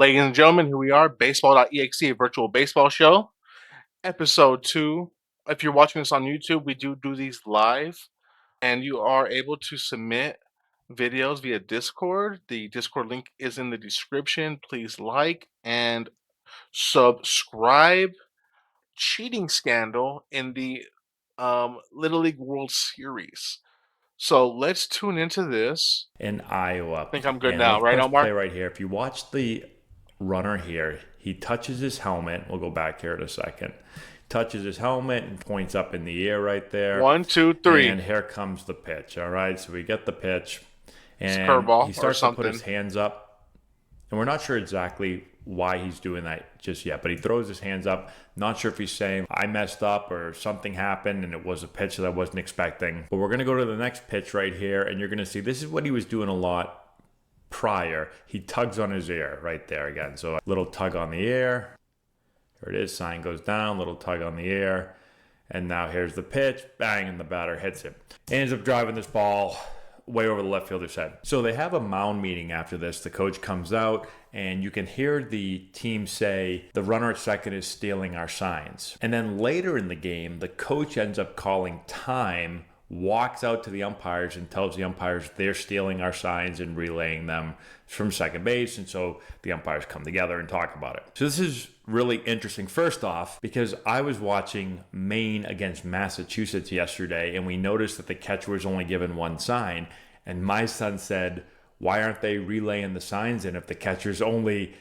Ladies and gentlemen, here we are, Baseball.exe, a virtual baseball show, episode 2. If you're watching this on YouTube, we do these live, and you are able to submit videos via Discord. The Discord link is in the description. Please like and subscribe. Cheating scandal in the Little League World Series. So let's tune into this. In Iowa. I think I'm good And now, let's right, press play Omar? right here. If you watch the runner here, he touches his helmet. We'll go back here in a second. Touches his helmet and points up in the air right there. 1, 2, 3. And here comes the pitch. All right, so we get the pitch. It's And he curveball or starts to put his something. hands up. And we're not sure exactly why he's doing that just yet, but he throws his hands up. Not sure if he's saying, I messed up or something happened and it was a pitch that I wasn't expecting. But we're going to go to the next pitch right here, and you're going to see this is what he was doing a lot prior. He tugs on his ear right there again. So a little tug on the ear. There it is. Sign goes down, little tug on the ear. And now here's the pitch. Bang, and the batter hits it. Ends up driving this ball way over the left fielder's head. So they have a mound meeting after this. The coach comes out, and you can hear the team say, the runner at second is stealing our signs. And then later in the game, the coach ends up calling time, walks out to the umpires and tells the umpires they're stealing our signs and relaying them from second base. And so the umpires come together and talk about it. So this is really interesting. First off, because I was watching Maine against Massachusetts yesterday, and we noticed that the catcher was only given one sign. And my son said, why aren't they relaying the signs in if the catcher's only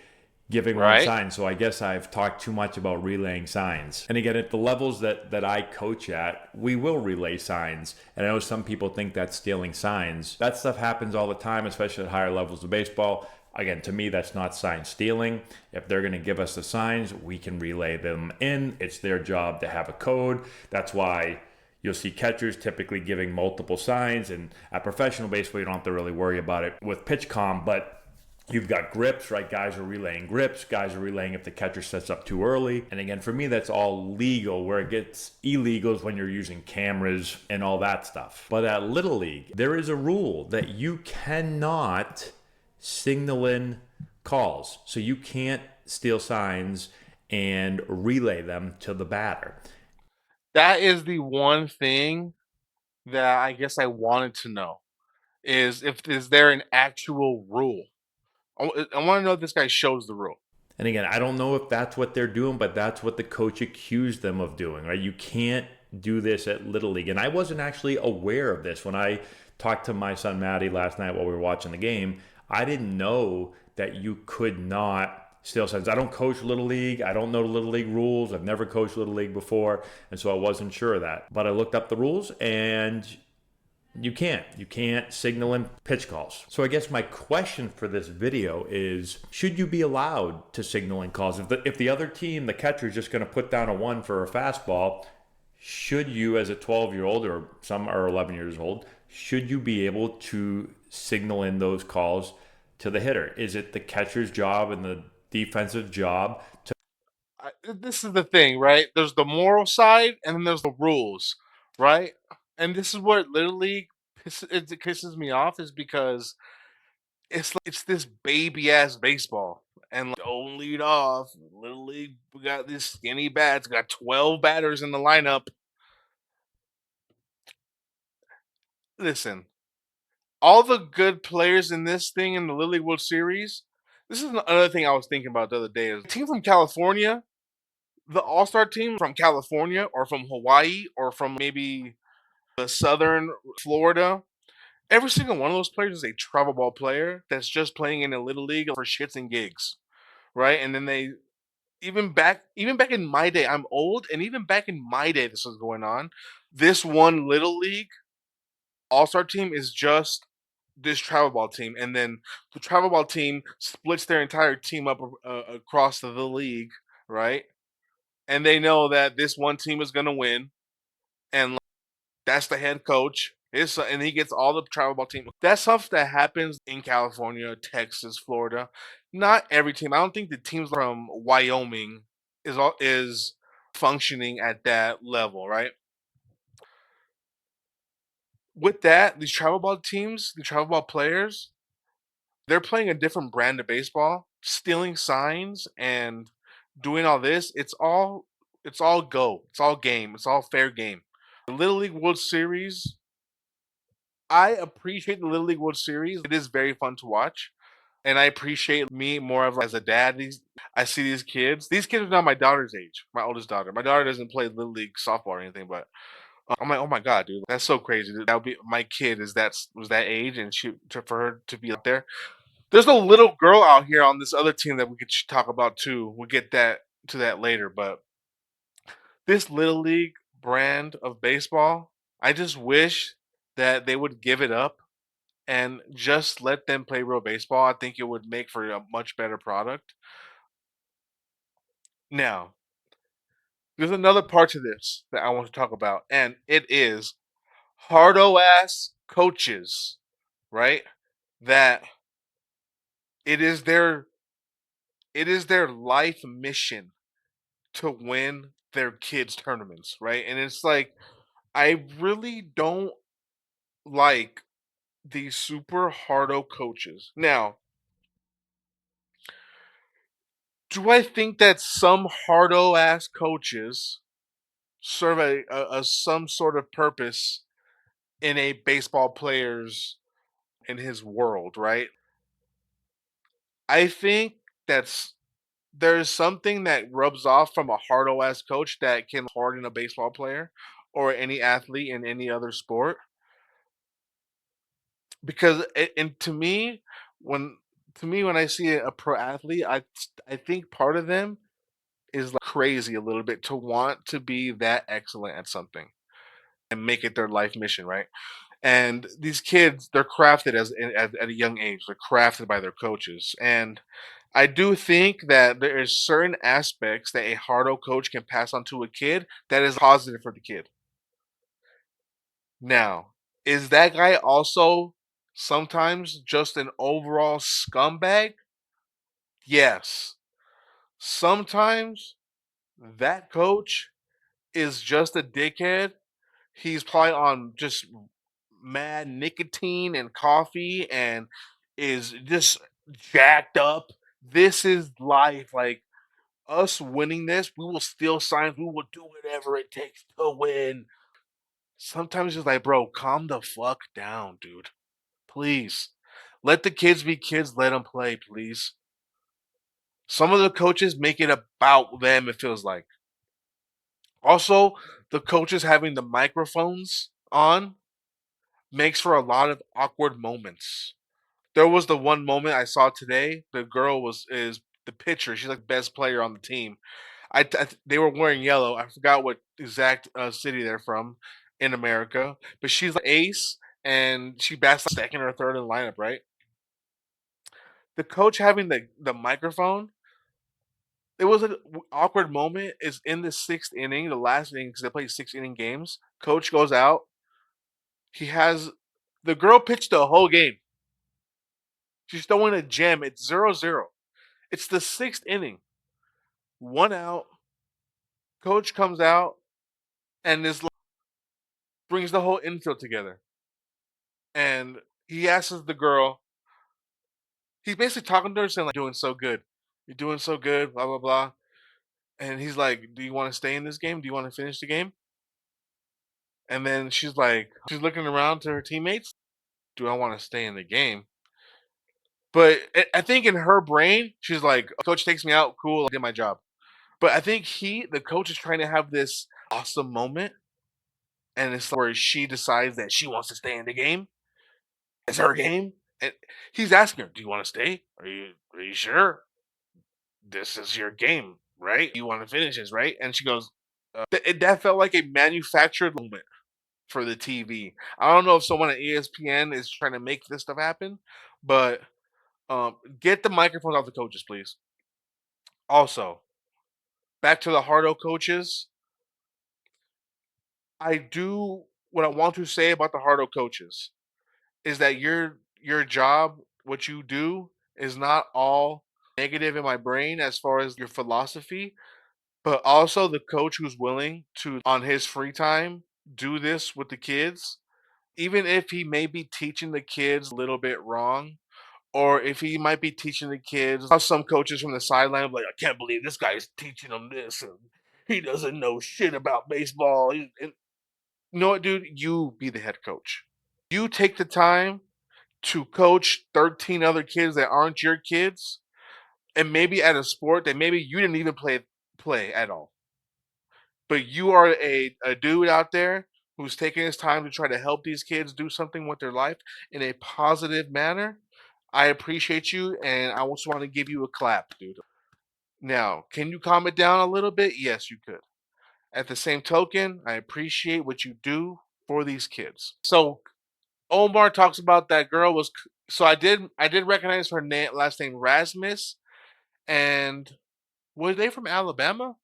giving one sign? So I guess I've talked too much about relaying signs. And again, at the levels that I coach at, we will relay signs. And I know some people think that's stealing signs. That stuff happens all the time, especially at higher levels of baseball. Again, to me, that's not sign stealing. If they're going to give us the signs, we can relay them in. It's their job to have a code. That's why you'll see catchers typically giving multiple signs. And at professional baseball, you don't have to really worry about it with PitchCom, but you've got grips, right? Guys are relaying grips. Guys are relaying if the catcher sets up too early. And again, for me, that's all legal. Where it gets illegal is when you're using cameras and all that stuff. But at Little League, there is a rule that you cannot signal in calls. So you can't steal signs and relay them to the batter. That is the one thing that I guess I wanted to know is there an actual rule? I want to know if this guy shows the rule. And again, I don't know if that's what they're doing, but that's what the coach accused them of doing, right? You can't do this at Little League. And I wasn't actually aware of this when I talked to my son Maddie last night while we were watching the game. I didn't know that you could not steal signs. I don't coach Little League. I don't know the Little League rules. I've never coached Little League before, and so I wasn't sure of that. But I looked up the rules, and you can't signal in pitch calls. So I guess my question for this video is, should you be allowed to signal in calls? If the other team, the catcher, is just going to put down a 1 for a fastball, should you, as a 12-year-old, or some are 11 years old, should you be able to signal in those calls to the hitter? Is it the catcher's job and the defensive job to... This is the thing, right? There's the moral side, and then there's the rules, right? And this is what Little League it pisses me off, is because it's this baby ass baseball, and don't lead off. Little League, we got these skinny bats, got 12 batters in the lineup. Listen, all the good players in this thing in the Little League World Series. This is another thing I was thinking about the other day. Is a team from California, the All-Star team from California or from Hawaii or from maybe the southern Florida. Every single one of those players is a travel ball player that's just playing in a little league for shits and gigs, right? And then they even back in my day, I'm old, and even back in my day, this was going on. This one little league all-star team is just this travel ball team, and then the travel ball team splits their entire team up across the league, right? And they know that this one team is gonna win, and that's the head coach. And he gets all the travel ball team. That's stuff that happens in California, Texas, Florida. Not every team. I don't think the teams from Wyoming is functioning at that level, right? With that, these travel ball teams, the travel ball players, they're playing a different brand of baseball. stealing signs and doing all this, it's all go. It's all game. It's all fair game. The Little League World Series, I appreciate the Little League World Series. It is very fun to watch. And I appreciate me more of as a dad. I see these kids. These kids are now my daughter's age, my oldest daughter. My daughter doesn't play Little League softball or anything, but I'm like, oh my god, dude, that's so crazy. That would be my kid is was that age, and for her to be out there. There's a little girl out here on this other team that we could talk about too. We'll get that to that later, but this Little League brand of baseball, I just wish that they would give it up and just let them play real baseball. I think it would make for a much better product. Now, there's another part to this that I want to talk about, and it is hardo ass coaches, right? That it is their life mission to win their kids tournaments, right? And it's like I really don't like these super hardo coaches. Now, do I think that some hardo ass coaches serve a some sort of purpose in a baseball player's in his world, right? I think that's there's something that rubs off from a hardo ass coach that can harden a baseball player or any athlete in any other sport. Because and when when I see a pro athlete, I think part of them is like crazy a little bit to want to be that excellent at something and make it their life mission, right? And these kids, they're crafted at a young age. They're crafted by their coaches, and I do think that there is certain aspects that a hardo coach can pass on to a kid that is positive for the kid. Now, is that guy also sometimes just an overall scumbag? Yes. Sometimes that coach is just a dickhead. He's probably on just mad nicotine and coffee and is just jacked up. This is life. Like us winning this, we will steal signs. We will do whatever it takes to win. Sometimes it's like, bro, calm the fuck down, dude. Please. Let the kids be kids. Let them play, please. Some of the coaches make it about them, it feels like. Also, the coaches having the microphones on makes for a lot of awkward moments. There was the one moment I saw today. The girl is the pitcher. She's like best player on the team. They were wearing yellow. I forgot what exact city they're from in America, but she's like ace, and she bats like second or third in the lineup. Right. The coach having the microphone. It was an awkward moment. Is in the sixth inning, the last inning, because they play 6 inning games. Coach goes out. He has the girl pitched the whole game. She's throwing a gem. It's 0-0. It's the sixth inning. One out. Coach comes out and this brings the whole infield together. And he asks the girl, he's basically talking to her saying, like, doing so good. You're doing so good, blah, blah, blah. And he's like, do you want to stay in this game? Do you want to finish the game? And then she's like, she's looking around to her teammates. Do I want to stay in the game? But I think in her brain, she's like, coach takes me out. Cool. I did my job. But I think the coach is trying to have this awesome moment. And it's where she decides that she wants to stay in the game. It's her game. And he's asking her, do you want to stay? Are you sure? This is your game, right? You want to finish this, right? And she goes, that felt like a manufactured moment for the TV. I don't know if someone at ESPN is trying to make this stuff happen, but get the microphones off the coaches, please. Also, back to the hardo coaches. I do what I want to say about the hardo coaches is that your job, what you do, is not all negative in my brain as far as your philosophy, but also the coach who's willing to on his free time do this with the kids, even if he may be teaching the kids a little bit wrong or if he might be teaching the kids. How some coaches from the sideline are like, I can't believe this guy's teaching them this, and he doesn't know shit about baseball. And you know what, dude? You be the head coach. You take the time to coach 13 other kids that aren't your kids, and maybe at a sport that maybe you didn't even play at all. But you are a dude out there who's taking his time to try to help these kids do something with their life in a positive manner. I appreciate you, and I just want to give you a clap, dude. Now, can you calm it down a little bit? Yes, you could. At the same token, I appreciate what you do for these kids. So Omar talks about that girl was. So I did recognize her name, last name Rasmus, and were they from Alabama?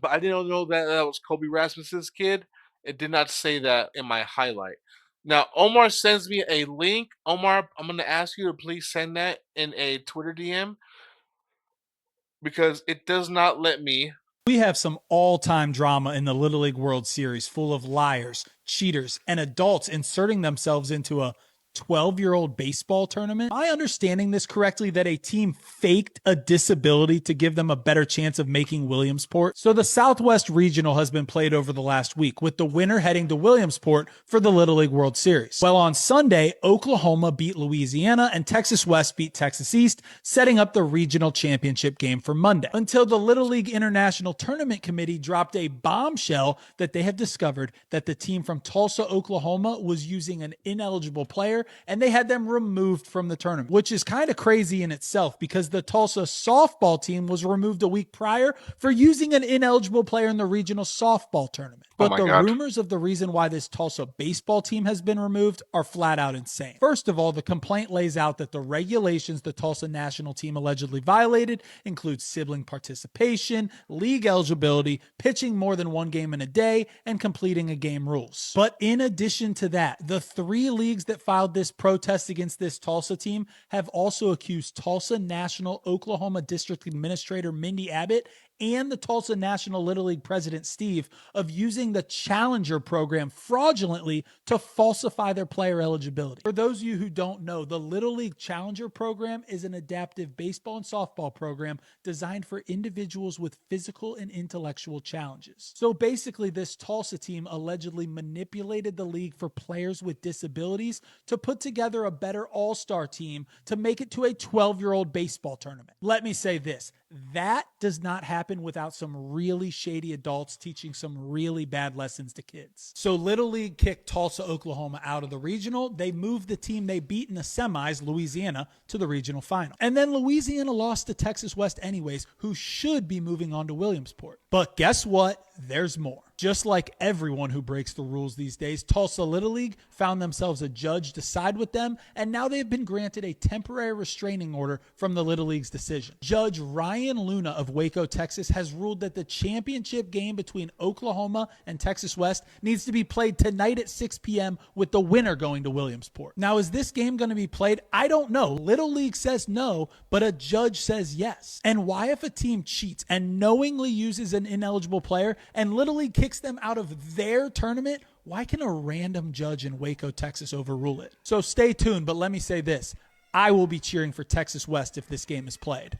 But I didn't know that that was Kobe Rasmus's kid. It did not say that in my highlight. Now, Omar sends me a link. Omar, I'm going to ask you to please send that in a Twitter DM because it does not let me. We have some all-time drama in the Little League World Series full of liars, cheaters, and adults inserting themselves into a 12-year-old baseball tournament. Am I understanding this correctly that a team faked a disability to give them a better chance of making Williamsport? So the Southwest Regional has been played over the last week, with the winner heading to Williamsport for the Little League World Series. Well, on Sunday, Oklahoma beat Louisiana and Texas West beat Texas East, setting up the regional championship game for Monday. Until the Little League International Tournament Committee dropped a bombshell that they have discovered that the team from Tulsa, Oklahoma was using an ineligible player and they had them removed from the tournament, which is kind of crazy in itself because the Tulsa softball team was removed a week prior for using an ineligible player in the regional softball tournament. Oh But my the God. rumors of the reason why this Tulsa baseball team has been removed are flat out insane. First of all, the complaint lays out that the regulations the Tulsa national team allegedly violated include sibling participation, league eligibility, pitching more than one game in a day, and completing a game rules. But in addition to that, the three leagues that filed this protest against this Tulsa team have also accused Tulsa National Oklahoma District Administrator Mindy Abbott and the Tulsa National Little League president Steve of using the Challenger program fraudulently to falsify their player eligibility. For those of you who don't know, the Little League Challenger program is an adaptive baseball and softball program designed for individuals with physical and intellectual challenges. So basically, this Tulsa team allegedly manipulated the league for players with disabilities to put together a better all-star team to make it to a 12-year-old baseball tournament. Let me say this, that does not happen without some really shady adults teaching some really bad lessons to kids. So Little League kicked Tulsa, Oklahoma out of the regional. They moved the team they beat in the semis, Louisiana, to the regional final. And then Louisiana lost to Texas West anyways, who should be moving on to Williamsport. But guess what? There's more. Just like everyone who breaks the rules these days, Tulsa Little League found themselves a judge to side with them, and now they've been granted a temporary restraining order from the Little League's decision. Judge Ryan Luna of Waco, Texas, has ruled that the championship game between Oklahoma and Texas West needs to be played tonight at 6 p.m. with the winner going to Williamsport. Now, is this game going to be played? I don't know. Little League says no, but a judge says yes. And why, if a team cheats and knowingly uses an ineligible player and Little League kicks them out of their tournament, why can a random judge in Waco, Texas overrule it? So stay tuned, but let me say this. I will be cheering for Texas West if this game is played.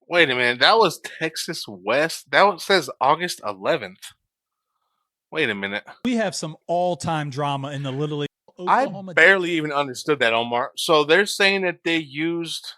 Wait a minute. That was Texas West. That one says August 11th. Wait a minute. We have some all-time drama in the Little League. I Oklahoma barely even understood that, Omar. So they're saying that they used.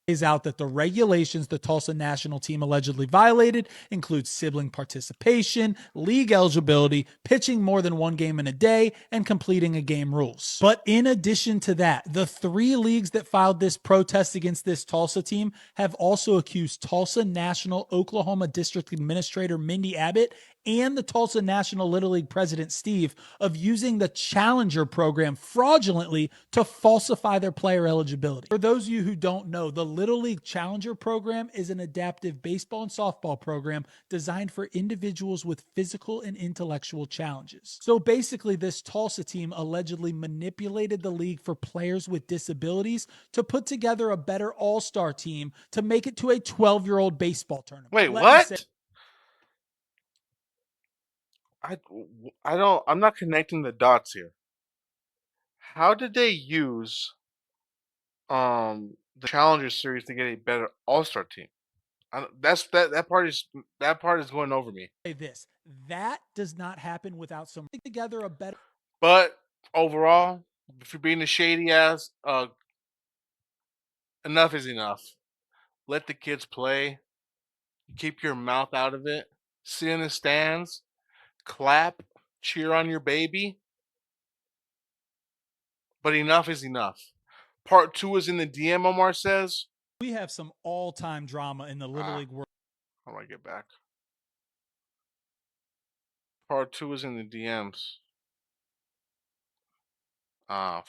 lays out that the regulations the Tulsa national team allegedly violated include sibling participation, league eligibility, pitching more than one game in a day, and completing a game rules. But in addition to that, the three leagues that filed this protest against this Tulsa team have also accused Tulsa National Oklahoma District Administrator Mindy Abbott and the Tulsa National Little League president Steve of using the Challenger program fraudulently to falsify their player eligibility. For those of you who don't know, the Little League Challenger program is an adaptive baseball and softball program designed for individuals with physical and intellectual challenges. So basically, this Tulsa team allegedly manipulated the league for players with disabilities to put together a better all-star team to make it to a 12-year-old baseball tournament. Wait, what? I don't. I'm not connecting the dots here. How did they use the Challenger Series to get a better All-Star team? That part is going over me. Say this, that does not happen without some together a better. But overall, if you're being a shady ass, enough is enough. Let the kids play. Keep your mouth out of it. Sit in the stands, clap, cheer on your baby. But enough is enough. Part 2 is in the DM, Omar says. We have some all-time drama in the Little League world. How do I get back? Part 2 is in the DMs.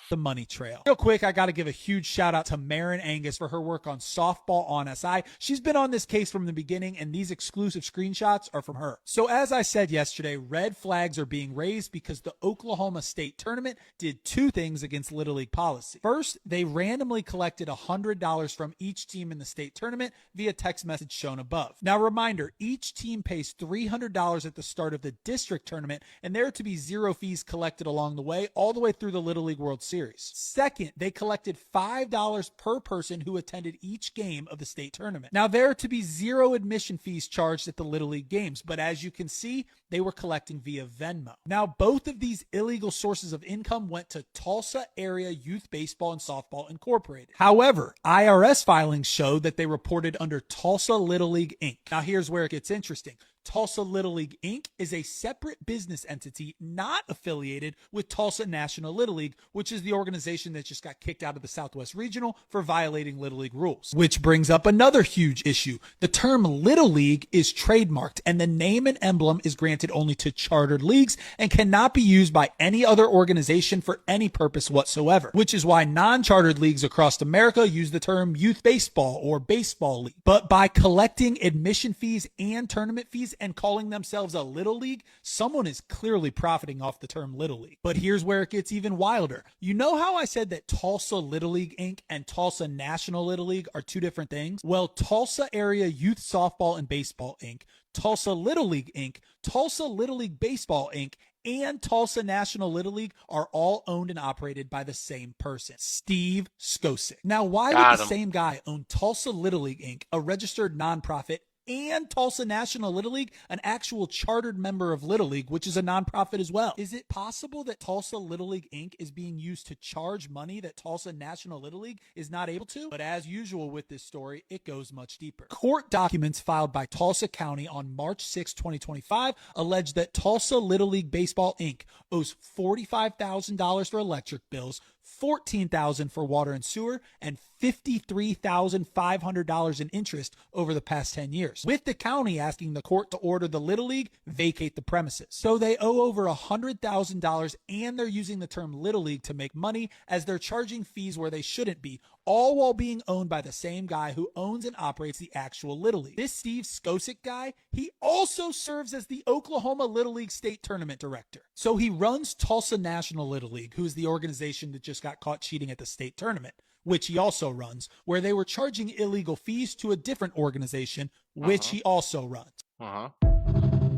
The money trail. Real quick, I got to give a huge shout out to Marin Angus for her work on Softball on SI. She's been on this case from the beginning, and these exclusive screenshots are from her. So as I said yesterday, red flags are being raised because the Oklahoma State tournament did two things against Little League policy. First, they randomly collected $100 from each team in the state tournament via text message shown above. Now, reminder, each team pays $300 at the start of the district tournament, and there are to be zero fees collected along the way, all the way through the Little League World Series. Second, they collected $5 per person who attended each game of the state tournament. Now, there are to be zero admission fees charged at the Little League games, but as you can see, they were collecting via Venmo. Now, both of these illegal sources of income went to Tulsa Area Youth Baseball and Softball Incorporated. However, IRS filings show that they reported under Tulsa Little League Inc. Now, here's where it gets interesting. Tulsa Little League Inc. is a separate business entity not affiliated with Tulsa National Little League, which is the organization that just got kicked out of the Southwest Regional for violating Little League rules. Which brings up another huge issue. The term Little League is trademarked, and the name and emblem is granted only to chartered leagues and cannot be used by any other organization for any purpose whatsoever, which is why non-chartered leagues across America use the term youth baseball or baseball league. But by collecting admission fees and tournament fees and calling themselves a Little League, someone is clearly profiting off the term Little League. But here's where it gets even wilder. You know how I said that Tulsa Little League Inc. and Tulsa National Little League are two different things? Well, Tulsa Area Youth Softball and Baseball Inc., Tulsa Little League Inc., Tulsa Little League Baseball Inc., and Tulsa National Little League are all owned and operated by the same person, Steve Skosic. Now, why would the same guy own Tulsa Little League Inc., a registered nonprofit, and Tulsa National Little League, an actual chartered member of Little League, which is a nonprofit as well? Is it possible that Tulsa Little League Inc. is being used to charge money that Tulsa National Little League is not able to? But as usual with this story, it goes much deeper. Court documents filed by Tulsa County on March 6, 2025 allege that Tulsa Little League Baseball Inc. owes $45,000 for electric bills, $14,000 for water and sewer, and $53,500 in interest over the past 10 years, with the county asking the court to order the Little League vacate the premises. So they owe over $100,000, and they're using the term Little League to make money as they're charging fees where they shouldn't be, all while being owned by the same guy who owns and operates the actual Little League. This Steve Skosic guy, he also serves as the Oklahoma Little League State Tournament Director. So he runs Tulsa National Little League, who is the organization that just got caught cheating at the state tournament, which he also runs, where they were charging illegal fees to a different organization, which he also runs.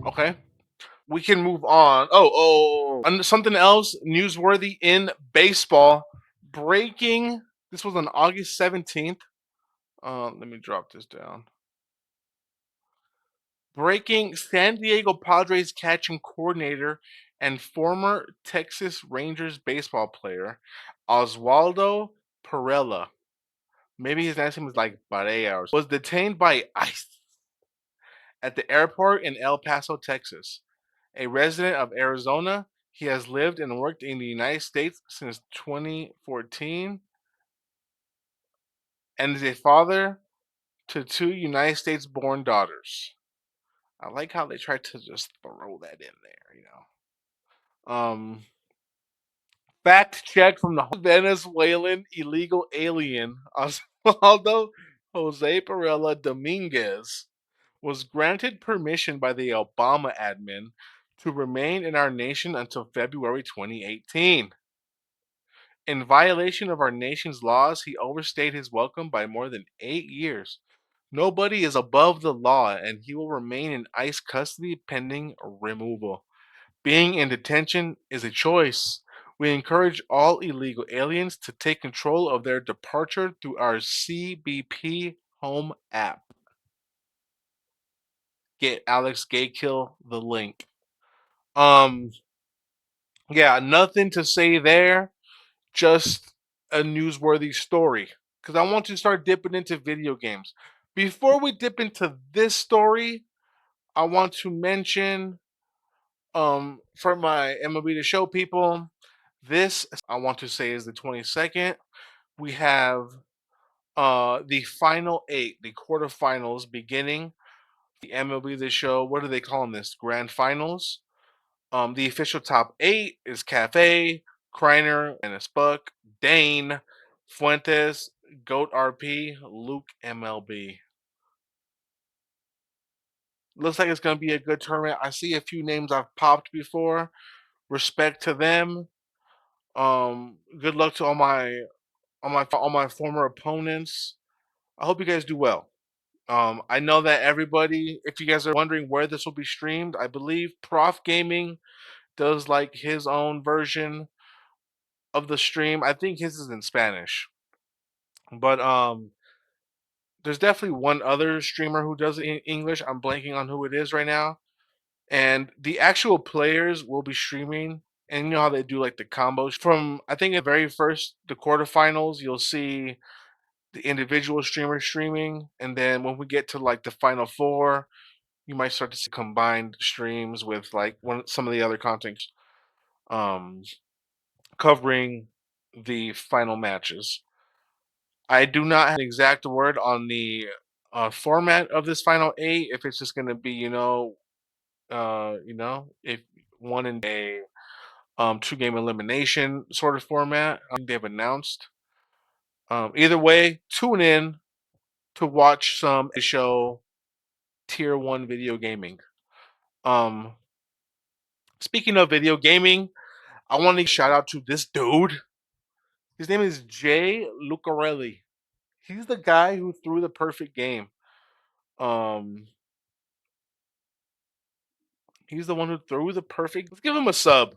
Okay. We can move on. And something else newsworthy in baseball. Breaking. This was on August 17th. Let me drop this down. Breaking, San Diego Padres catching coordinator and former Texas Rangers baseball player Oswaldo Perella, maybe his last name is like Barea, was detained by ICE at the airport in El Paso, Texas. A resident of Arizona, he has lived and worked in the United States since 2014 and is a father to two United States-born daughters. I like how they tried to just throw that in there, you know. Fact check from the Venezuelan illegal alien Osvaldo Jose Perella Dominguez was granted permission by the Obama admin to remain in our nation until February 2018. In violation of our nation's laws, he overstayed his welcome by more than 8 years. Nobody is above the law, and he will remain in ICE custody pending removal. Being in detention is a choice. We encourage all illegal aliens to take control of their departure through our CBP home app. Get Alex Gaykill the link. Yeah, nothing to say there. Just a newsworthy story. Because I want to start dipping into video games. Before we dip into this story, I want to mention for my MLB The Show people, this I want to say is the 22nd. We have the final 8, the quarterfinals beginning. The MLB The Show, what are they calling this? Grand finals. The official top 8 is Cafe, Kreiner, and Buck, Dane, Fuentes, Goat RP, Luke MLB. Looks like it's going to be a good tournament. I see a few names I've popped before. Respect to them. Good luck to all my former opponents. I hope you guys do well. I know that everybody, if you guys are wondering where this will be streamed, I believe Prof Gaming does like his own version of the stream. I think his is in Spanish. But there's definitely one other streamer who does it in English. I'm blanking on who it is right now. And the actual players will be streaming. And you know how they do like the combos from, I think, the very first, the quarterfinals, you'll see the individual streamers streaming. And then when we get to like the final 4, you might start to see combined streams with like some of the other content covering the final matches. I do not have an exact word on the format of this final 8. If it's just going to be, if one in a 2-game elimination sort of format, I think they've announced. Either way, tune in to watch some show tier 1 video gaming. Speaking of video gaming, I want to shout out to this dude. His name is Jay Lucarelli. He's the guy who threw the perfect game. He's the one who threw the perfect. Let's give him a sub.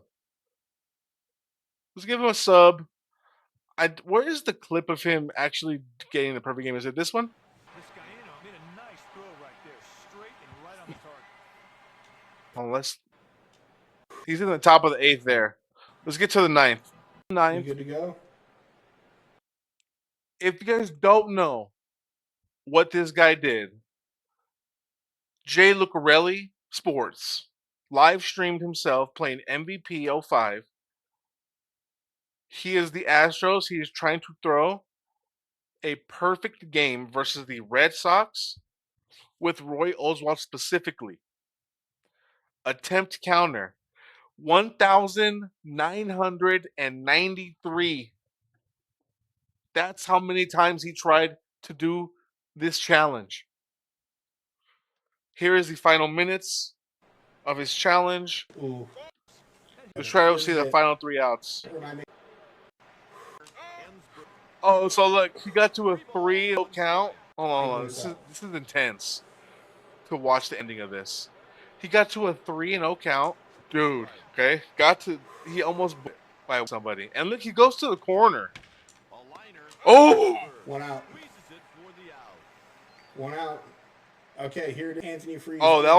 Where is the clip of him actually getting the perfect game? Is it this one? This guy made a nice throw right there, straight and right on the target. Unless he's in the top of the 8th there. Let's get to the 9th. You good to go? If you guys don't know what this guy did, Jay Lucarelli Sports live streamed himself playing MVP 05. He is the Astros. He is trying to throw a perfect game versus the Red Sox with Roy Oswalt specifically. Attempt counter 1,993. That's how many times he tried to do this challenge. Here is the final minutes of his challenge. Ooh. Let's try to see the final 3 outs. Oh, so look, he got to a 3 count. Hold on. This is intense to watch the ending of this. He got to a 3-0 count. Dude, okay? He almost by somebody. And look, he goes to the corner. Oh! 1 out. 1 out. Okay, here it is. Anthony Freeze. Oh, that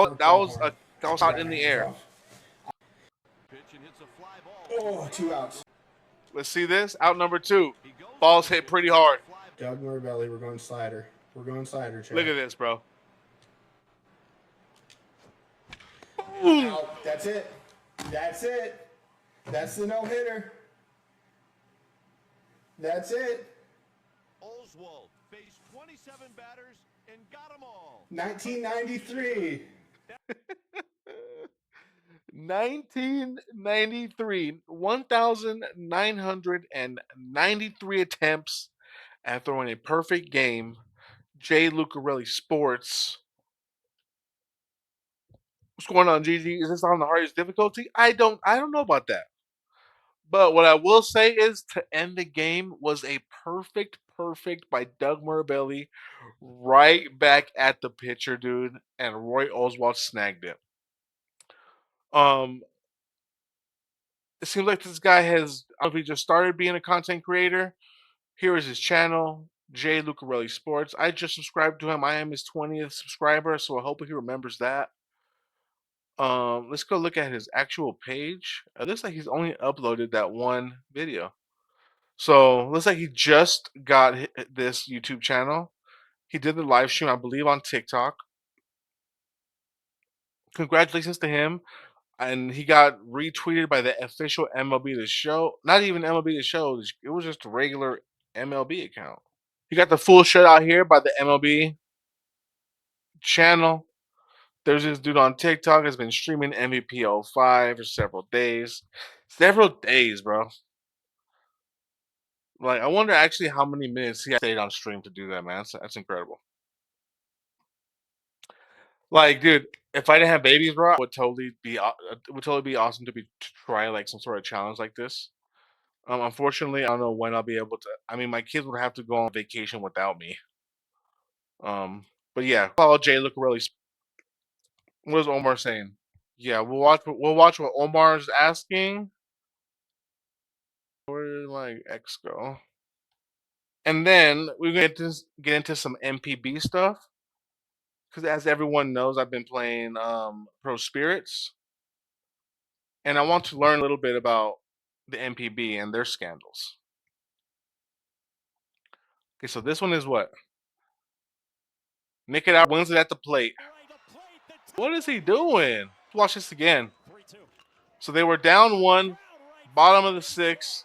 was out in the air. Oh, 2 outs. Let's see this. Out number 2. Ball's hit pretty hard. Doug Morbelli, we're going slider. Chad. Look at this, bro. Out. That's it. That's the no-hitter. That's it. Oswalt faced 27 batters and got them all. 1993. 1993, 1,993 attempts at throwing a perfect game. Jay Lucarelli Sports. What's going on, Gigi? Is this on the hardest difficulty? I don't know about that. But what I will say is to end the game was a perfect by Doug Morbelli right back at the pitcher, dude, and Roy Oswalt snagged it. It seems like this guy has, I don't know if he just started being a content creator. Here is his channel, J Lucarelli Sports. I just subscribed to him. I am his 20th subscriber, so I hope he remembers that. Let's go look at his actual page. It looks like he's only uploaded that one video. So looks like he just got this YouTube channel. He did the live stream, I believe, on TikTok. Congratulations to him. And he got retweeted by the official MLB The Show. Not even MLB The Show. It was just a regular MLB account. He got the full shutout here by the MLB channel. There's this dude on TikTok has been streaming MVP 05 for several days. Several days, bro. Like, I wonder actually how many minutes he stayed on stream to do that, man. That's incredible. Like, dude, if I didn't have babies, bro, it would totally be awesome to try like some sort of challenge like this. Unfortunately, I don't know when I'll be able to. I mean, my kids would have to go on vacation without me. But yeah, follow Jay Lucarelli. What is Omar saying? Yeah, we'll watch what Omar's asking. Where did my X go? And then we're gonna get into some MPB stuff. Because as everyone knows, I've been playing Pro Spirits. And I want to learn a little bit about the MPB and their scandals. Okay, so this one is what? Nick it out, wins it at the plate. What is he doing? Let's watch this again. So they were down one, bottom of the sixth.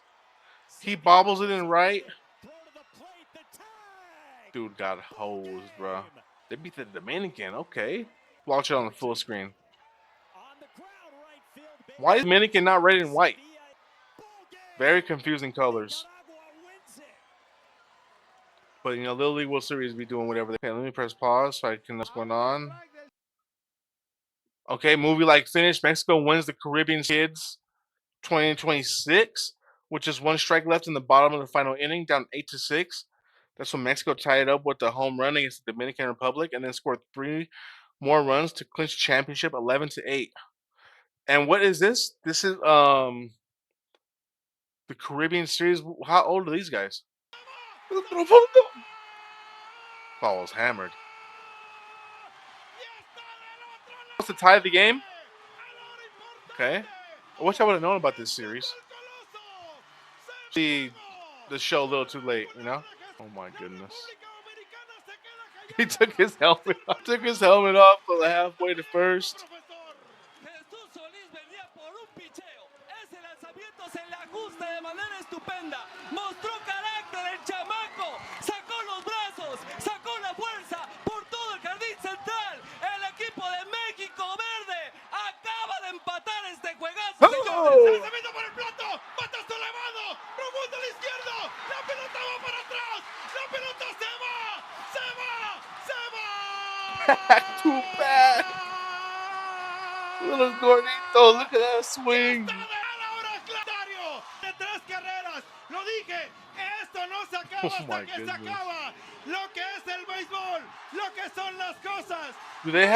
He bobbles it in right. Dude got hosed, bro. They beat the Dominican. Okay. Watch it on the full screen. Why is Dominican not red and white? Very confusing colors. But, you know, Little League World Series be doing whatever they can. Let me press pause so I can know what's going on. Okay, movie like finish. Mexico wins the Caribbean Kids 2026, which is one strike left in the bottom of the final inning, down 8-6. That's when Mexico tied up with the home run against the Dominican Republic and then scored 3 more runs to clinch championship 11-8. And what is this? This is the Caribbean Series. How old are these guys? Ball was hammered. What's the tie of the game? Okay. I wish I would have known about this series. The show a little too late, you know? Oh my goodness. He took his helmet off. For the halfway to first. Oh! Too bad. Little Gordito, look at that swing. Oh my goodness. Do they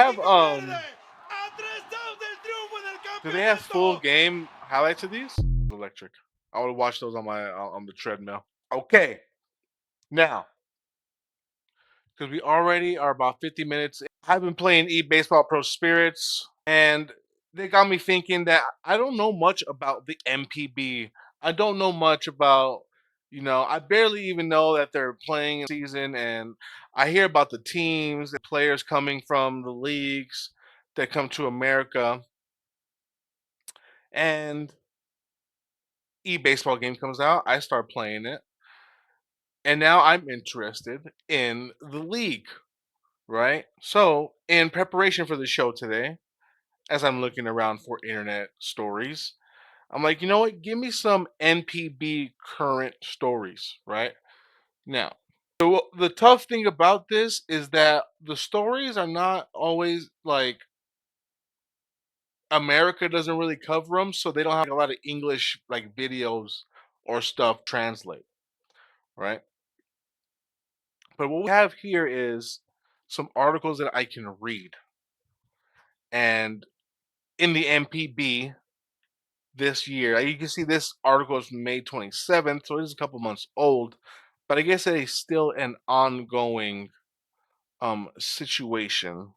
have full game highlights of these? Electric. I would watch those on the treadmill. Okay. Now, because we already are about 50 minutes in, I've been playing Baseball Pro Spirits, and they got me thinking that I don't know much about the MPB. I don't know much about, I barely even know that they're playing in season, and I hear about the teams and players coming from the leagues that come to America. And baseball game comes out, I start playing it, and now I'm interested in the league, right? So, in preparation for the show today, as I'm looking around for internet stories, I'm like, you know what? Give me some NPB current stories, right? Now, so the tough thing about this is that the stories are not always like America doesn't really cover them, so they don't have a lot of English like videos or stuff translate, right? But what we have here is some articles that I can read. And in the MPB, this year. You can see this article is from May 27th, so it is a couple months old, but I guess it is still an ongoing situation.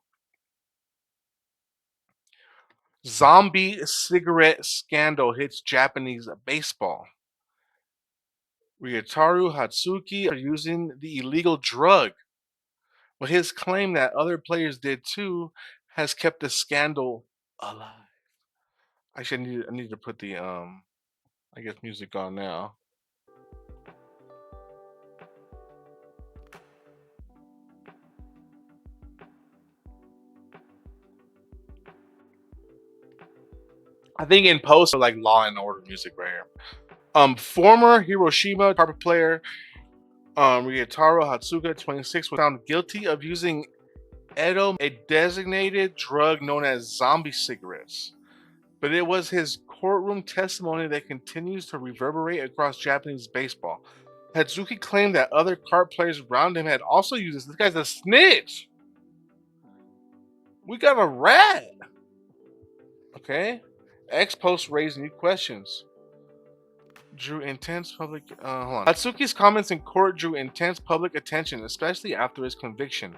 Zombie cigarette scandal hits Japanese baseball. Ryutaru Hatsuki are using the illegal drug, but his claim that other players did too has kept the scandal alive. Actually, I need to put the I guess music on now. I think in post like Law and Order music right here. Former Hiroshima Carp player Ryutaro Hatsuka, 26, was found guilty of using etomidate, a designated drug known as zombie cigarettes. But it was his courtroom testimony that continues to reverberate across Japanese baseball. Hatsuki claimed that other Carp players around him had also used this. This guy's a snitch. We got a rat. Okay. X post raised new questions. Drew intense public. Hold on. Hatsuki's comments in court drew intense public attention, especially after his conviction.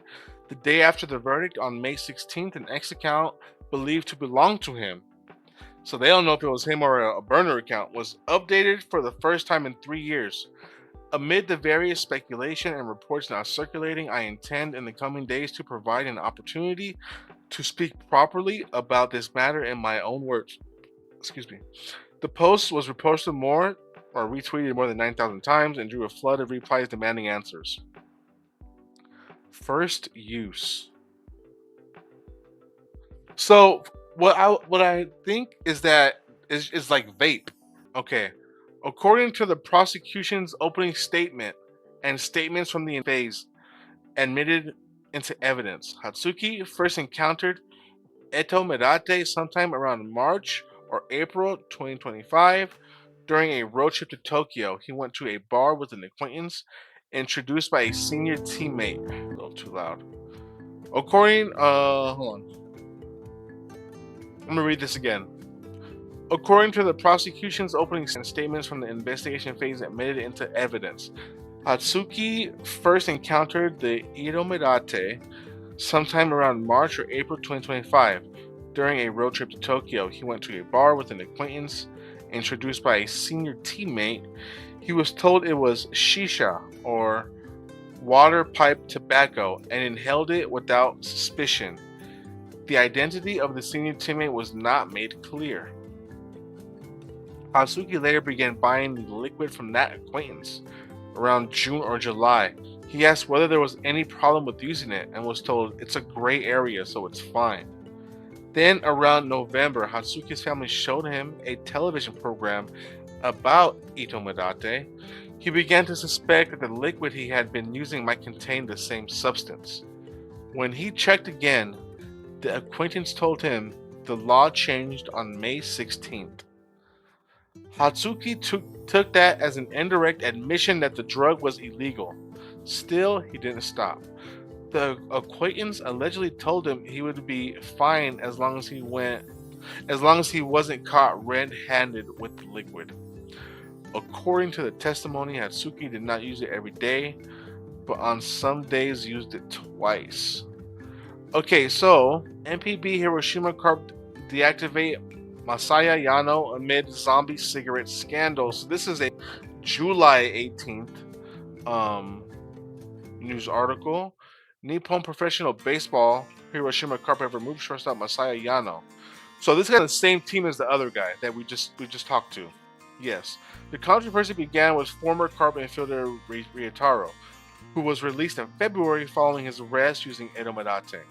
The day after the verdict on May 16th, an X account believed to belong to him, so they don't know if it was him or a burner account, was updated for the first time in 3 years. Amid the various speculation and reports now circulating, I intend in the coming days to provide an opportunity to speak properly about this matter in my own words. Excuse me. The post was retweeted more than 9,000 times and drew a flood of replies demanding answers. First use. So what I think is that is like vape. Okay. According to the prosecution's opening statement and statements from the phase admitted into evidence, Hatsuki first encountered etomidate sometime around March or April 2025 during a road trip to Tokyo. He went to a bar with an acquaintance introduced by a senior teammate. A little too loud. According, hold on. I'm gonna read this again. According to the prosecution's opening statements from the investigation phase admitted into evidence, Hatsuki first encountered the etomidate sometime around March or April 2025 during a road trip to Tokyo. He went to a bar with an acquaintance introduced by a senior teammate. He was told it was shisha or water pipe tobacco and inhaled it without suspicion. The identity of the senior teammate was not made clear. Hatsuki later began buying the liquid from that acquaintance around June or July. He asked whether there was any problem with using it and was told it's a gray area, so it's fine. Then around November, Hatsuki's family showed him a television program about etomidate. He began to suspect that the liquid he had been using might contain the same substance. When he checked again, the acquaintance told him the law changed on May 16th. Hatsuki took that as an indirect admission that the drug was illegal. Still, he didn't stop. The acquaintance allegedly told him he would be fine as long as he wasn't caught red-handed with the liquid. According to the testimony, Hatsuki did not use it every day, but on some days used it twice. Okay, so MPB Hiroshima Carp deactivate Masaya Yano amid zombie cigarette scandal. So this is a July 18th news article. Nippon Professional Baseball Hiroshima Carp have removed shortstop Masaya Yano. So this is the same team as the other guy that we just talked to. Yes. The controversy began with former Carp infielder Ryutaro, who was released in February following his arrest using etomidate,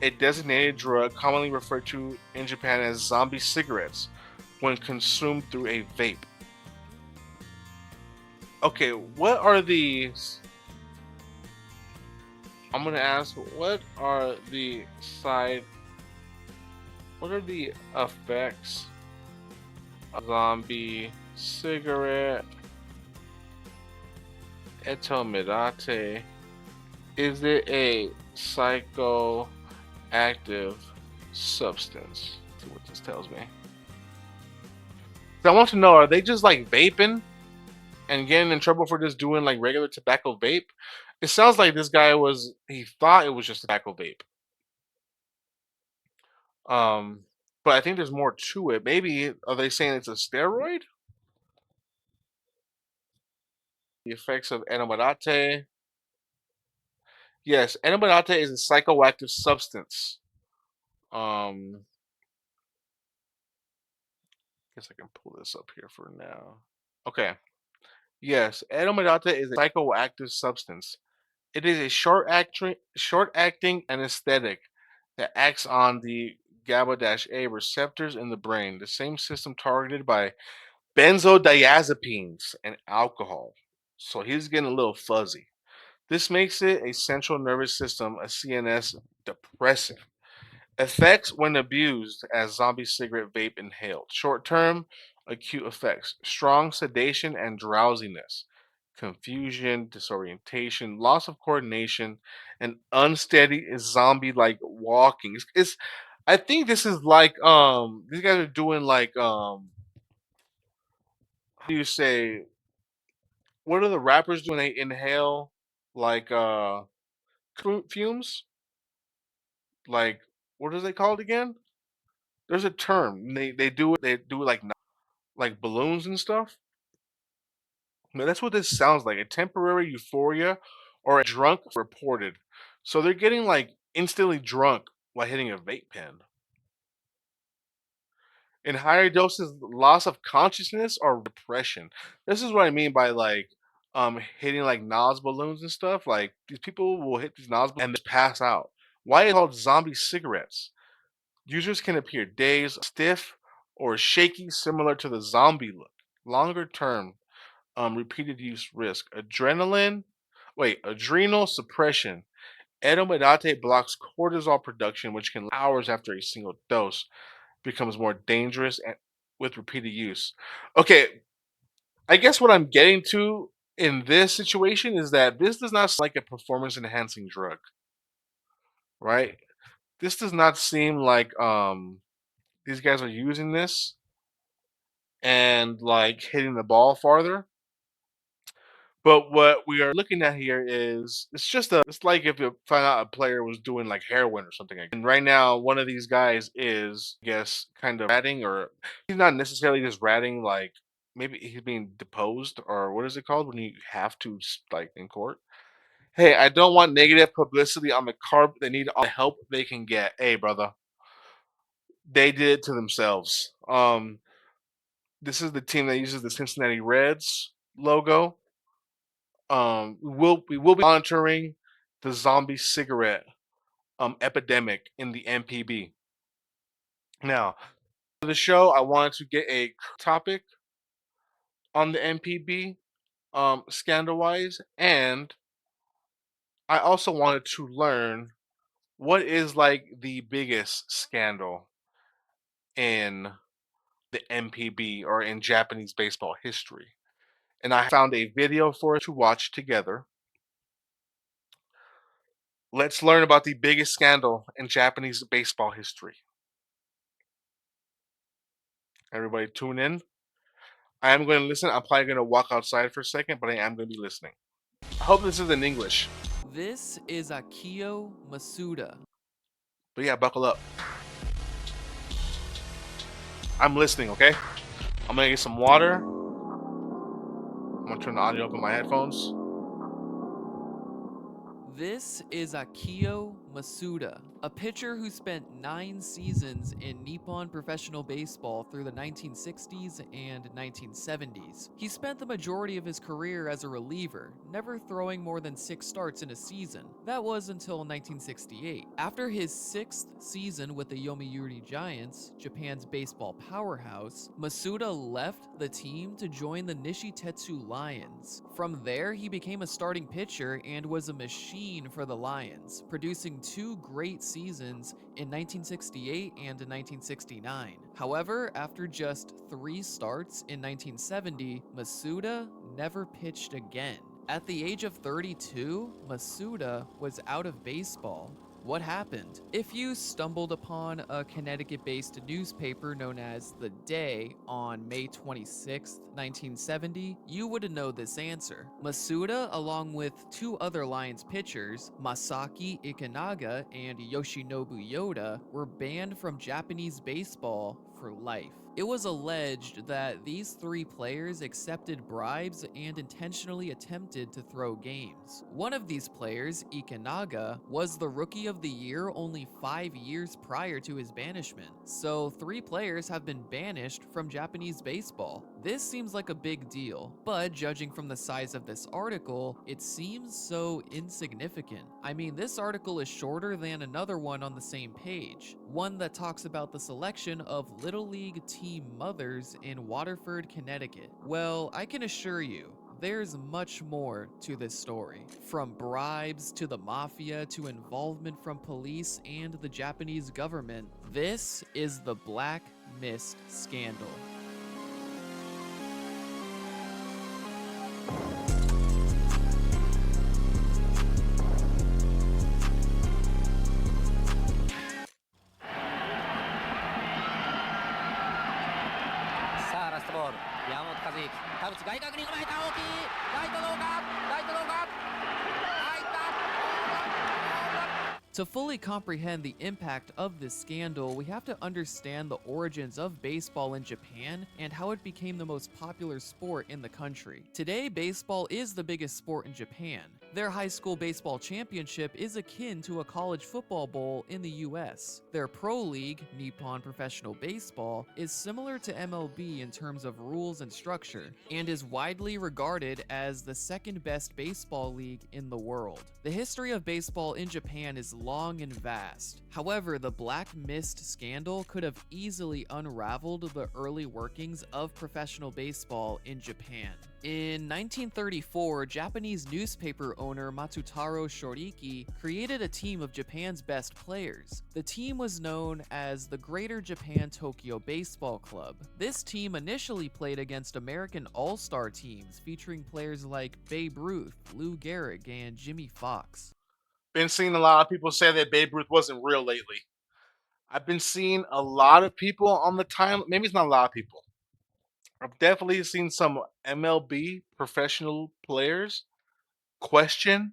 a designated drug commonly referred to in Japan as zombie cigarettes when consumed through a vape. Okay, what are these? I'm gonna ask, what are the effects of zombie cigarette etomidate? Is it a psychoactive substance? Let's see what this tells me. So I want to know, are they just like vaping and getting in trouble for just doing like regular tobacco vape? It sounds like this guy he thought it was just a tobacco vape. Um, but I think there's more to it. Maybe are they saying it's a steroid? The effects of etomidate. Yes, etomidate is a psychoactive substance. Guess I can pull this up here for now. Okay. Yes, etomidate is a psychoactive substance. It is a short-acting anesthetic that acts on the GABA-A receptors in the brain, the same system targeted by benzodiazepines and alcohol. So he's getting a little fuzzy. This makes it a central nervous system, a CNS depressant. Effects when abused as zombie cigarette vape inhaled. Short term, acute effects. Strong sedation and drowsiness. Confusion, disorientation, loss of coordination, and unsteady zombie like walking. I think this is like these guys are doing like how do you say, what are the rappers doing? They inhale like fumes? Like what is they called again? There's a term. They do like balloons and stuff. But that's what this sounds like. A temporary euphoria or a drunk reported. So they're getting like instantly drunk while hitting a vape pen. In higher doses, loss of consciousness or depression. This is what I mean by like hitting like Nas balloons and stuff. Like these people will hit these Nas balloons and just pass out. Why is it called zombie cigarettes? Users can appear dazed, stiff, or shaky, similar to the zombie look. Longer term, repeated use risk. Adrenal suppression. Etomidate blocks cortisol production, which can hours after a single dose, becomes more dangerous and with repeated use. Okay, I guess what I'm getting to in this situation is that this does not seem like a performance enhancing drug, right? This does not seem like these guys are using this and like hitting the ball farther. But what we are looking at here is it's like if you find out a player was doing like heroin or something like that. And right now one of these guys is, I guess, kind of ratting, or he's not necessarily just ratting, like maybe he's being deposed, or what is it called when you have to like in court? Hey, I don't want negative publicity on the carp. They need all the help they can get. Hey, brother, they did it to themselves. This is the team that uses the Cincinnati Reds logo. We will be monitoring the zombie cigarette epidemic in the MPB. Now, for the show, I wanted to get a topic on the MPB scandal wise, and I also wanted to learn what is like the biggest scandal in the MPB or in Japanese baseball history. And I found a video for us to watch together. Let's learn about the biggest scandal in Japanese baseball history. Everybody tune in. I am going to listen. I'm probably going to walk outside for a second, but I am going to be listening. I hope this is in English. This is Akio Masuda. But yeah, buckle up. I'm listening, okay? I'm going to get some water. I'm going to turn the audio up on my headphones. This is Akio Masuda, a pitcher who spent 9 seasons in Nippon professional baseball through the 1960s and 1970s. He spent the majority of his career as a reliever, never throwing more than 6 starts in a season. That was until 1968. After his 6th season with the Yomiuri Giants, Japan's baseball powerhouse, Masuda left the team to join the Nishitetsu Lions. From there, he became a starting pitcher and was a machine for the Lions, producing 2 great seasons in 1968 and 1969. However, after just 3 starts in 1970, Masuda never pitched again. At the age of 32, Masuda was out of baseball. What happened? If you stumbled upon a Connecticut-based newspaper known as The Day on May 26, 1970, you would know this answer. Masuda, along with two other Lions pitchers, Masaki Ikenaga and Yoshinobu Yoda, were banned from Japanese baseball for life. It was alleged that these three players accepted bribes and intentionally attempted to throw games. One of these players, Ikenaga, was the Rookie of the Year only 5 years prior to his banishment, so 3 players have been banished from Japanese baseball. This seems like a big deal, but judging from the size of this article, it seems so insignificant. I mean, this article is shorter than another one on the same page, one that talks about the selection of Little League team mothers in Waterford, Connecticut. Well, I can assure you, there's much more to this story. From bribes to the mafia to involvement from police and the Japanese government, this is the Black Mist Scandal. To fully comprehend the impact of this scandal, we have to understand the origins of baseball in Japan and how it became the most popular sport in the country. Today, baseball is the biggest sport in Japan. Their high school baseball championship is akin to a college football bowl in the US. Their pro league, Nippon Professional Baseball, is similar to MLB in terms of rules and structure, and is widely regarded as the second best baseball league in the world. The history of baseball in Japan is long and vast. However, the Black Mist scandal could have easily unraveled the early workings of professional baseball in Japan. In 1934, Japanese newspaper owner Matsutaro Shoriki created a team of Japan's best players. The team was known as the Greater Japan Tokyo Baseball Club. This team initially played against American All-Star teams featuring players like Babe Ruth, Lou Gehrig, and Jimmy Fox. Been seeing a lot of people say that Babe Ruth wasn't real lately. I've been seeing a lot of people on the time. Maybe it's not a lot of people. I've definitely seen some MLB professional players question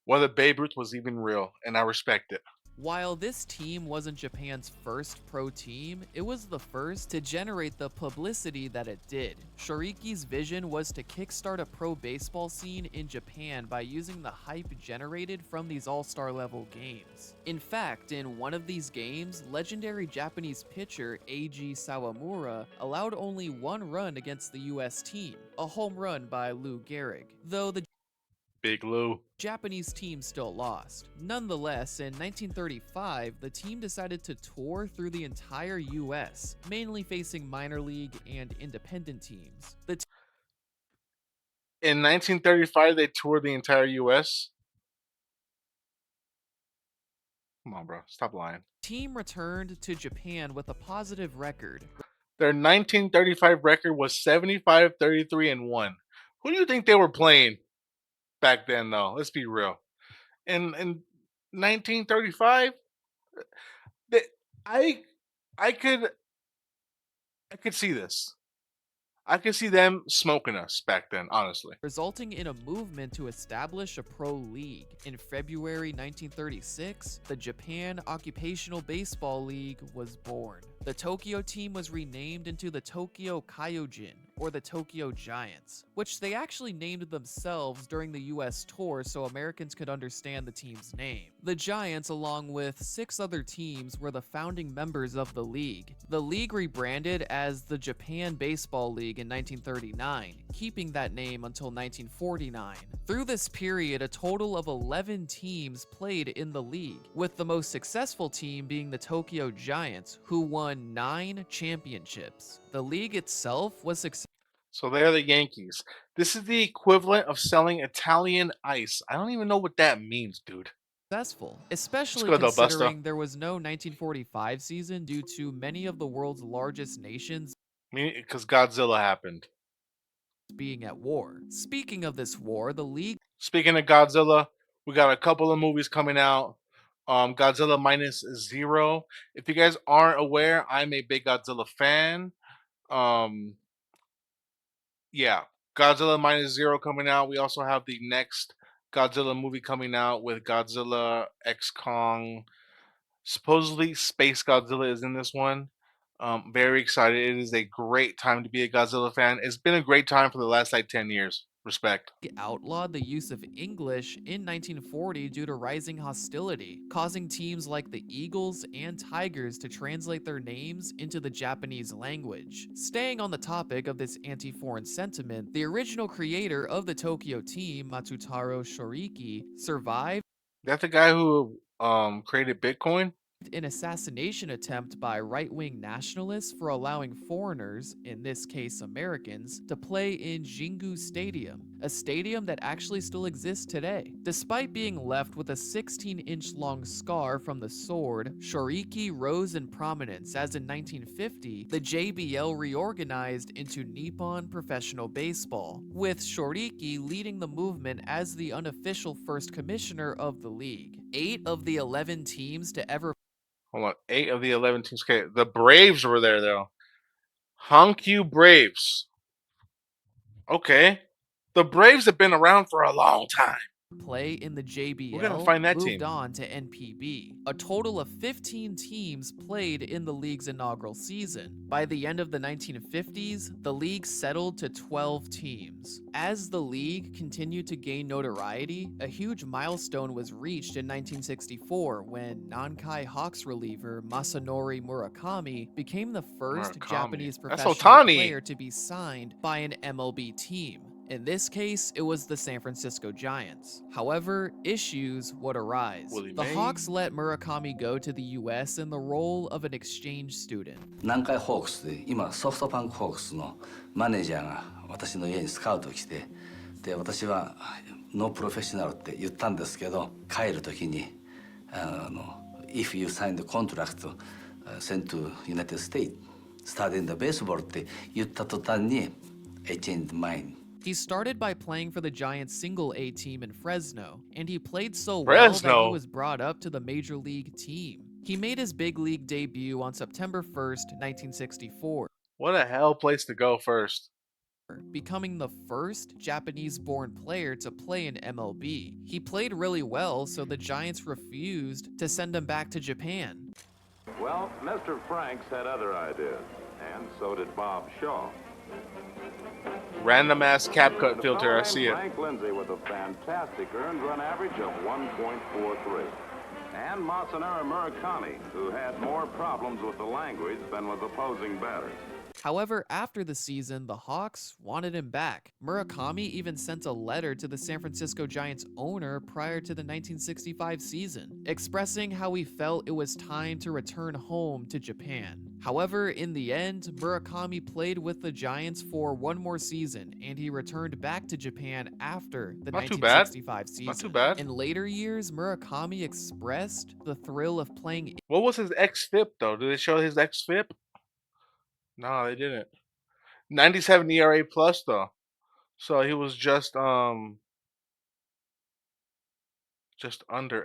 whether Babe Ruth was even real, and I respect it. While this team wasn't Japan's first pro team, it was the first to generate the publicity that it did. Shoriki's vision was to kickstart a pro baseball scene in Japan by using the hype generated from these all-star level games. In fact, in one of these games, legendary Japanese pitcher Eiji Sawamura allowed only 1 run against the US team, a home run by Lou Gehrig, though the Big Lou. Japanese team still lost. Nonetheless, in 1935, the team decided to tour through the entire US, mainly facing minor league and independent teams. The In 1935, they toured the entire U.S. Come on, bro. Stop lying. team returned to Japan with a positive record. Their 1935 record was 75, 33, and 1. Who do you think they were playing back then, though? Let's be real. In 1935, they, I I could see this. I could see them smoking us back then, honestly. Resulting in a movement to establish a pro league. In February 1936, the Japan Occupational Baseball League was born. The Tokyo team was renamed into the Tokyo Kyojin, or the Tokyo Giants, which they actually named themselves during the US tour so Americans could understand the team's name. The Giants, along with 6 other teams, were the founding members of the league. The league rebranded as the Japan Baseball League in 1939, keeping that name until 1949. Through this period, a total of 11 teams played in the league, with the most successful team being the Tokyo Giants, who won 9 championships. The league itself was successful. So they're the Yankees. This is the equivalent of selling Italian ice. I don't even know what that means, dude. Especially go, though, Buster. considering there was no 1945 season due to many of the world's largest nations Because Godzilla happened. being at war. Speaking of this war, the league Speaking of Godzilla, we got a couple of movies coming out. Godzilla -0. If you guys aren't aware, I'm a big Godzilla fan. Um, yeah, Godzilla -0 coming out. We also have the next Godzilla movie coming out with Godzilla X Kong. Supposedly, Space Godzilla is in this one. Very excited. It is a great time to be a Godzilla fan. It's been a great time for the last like 10 years. Respect. Outlawed the use of English in 1940 due to rising hostility, causing teams like the Eagles and Tigers to translate their names into the Japanese language. Staying on the topic of this anti-foreign sentiment, the original creator of the Tokyo team, Matsutaro Shoriki, survived That's the guy who created Bitcoin. an assassination attempt by right-wing nationalists for allowing foreigners, in this case Americans, to play in Jingu Stadium, a stadium that actually still exists today. Despite being left with a 16-inch long scar from the sword, Shoriki rose in prominence as in 1950, the JBL reorganized into Nippon Professional Baseball, with Shoriki leading the movement as the unofficial first commissioner of the league. 8 of the 11 teams to ever Hold on. 8 of the 11 teams. Okay, the Braves were there though. Hankyu Braves. Okay. The Braves have been around for a long time. play in the We're gonna JBL find that moved team. on to NPB. A total of 15 teams played in the league's inaugural season. By the end of the 1950s, the league settled to 12 teams. As the league continued to gain notoriety, a huge milestone was reached in 1964 when Nankai Hawks reliever Masanori Murakami became the first Murakami. Japanese That's professional Ohtani. player to be signed by an MLB team. In this case, it was the San Francisco Giants. However, issues would arise. Willie The Mays. Hawks let Murakami go to the US in the role of an exchange student. 南海ホークスで今ソフトバンクホークスのマネージャーが私の家にスカウト来て、で私はノープロフェッショナルって言ったんですけど、帰る時にIf you sign the contract sent to United States starting the baseball って言った途端に I changed mine. He started by playing for the Giants' single A team in Fresno, and he played so well that he was brought up to the major league team. He made his big league debut on September 1st, 1964. What a hell place to go first. Becoming the first Japanese-born player to play in MLB. He played really well, so the Giants refused to send him back to Japan. Well, Mr. Franks had other ideas, and so did Bob Shaw. Random ass cap cut filter, I see it. Frank Lindsay with a fantastic earned run average of 1.43. And Masanori Murakami, who had more problems with the language than with opposing batters. However, after the season, the Hawks wanted him back. Murakami even sent a letter to the San Francisco Giants owner prior to the 1965 season, expressing how he felt it was time to return home to Japan. However, in the end, Murakami played with the Giants for one more season, and he returned back to Japan after the 1965 season. Not too bad. In later years, Murakami expressed the thrill of playing. What was his xFIP though? Did they show his xFIP? No, they didn't. 97 ERA plus though. So he was just under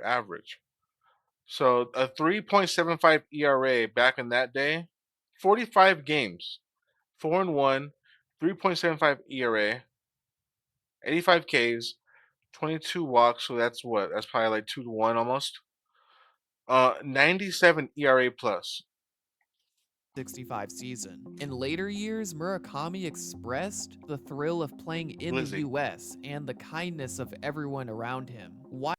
average. So a 3.75 ERA back in that day, 45 games, 4-1, 3.75 ERA, 85 Ks, 22 walks. So that's what? That's probably like 2-1 almost. 97 ERA plus. 65 season. In later years, Murakami expressed the thrill of playing in the US and the kindness of everyone around him. While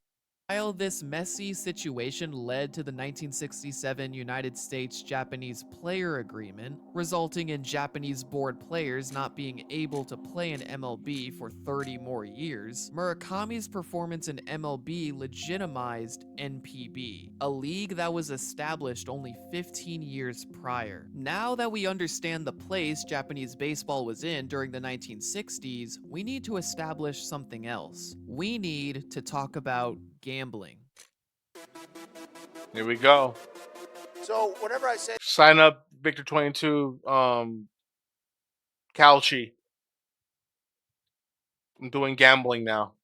this messy situation led to the 1967 United States-Japanese Player Agreement, resulting in Japanese-born players not being able to play in MLB for 30 more years, Murakami's performance in MLB legitimized NPB, a league that was established only 15 years prior. Now that we understand the place Japanese baseball was in during the 1960s, we need to establish something else. We need to talk about gambling. Here we go. So whenever I say sign up Victor 22 Calchi. I'm doing gambling now.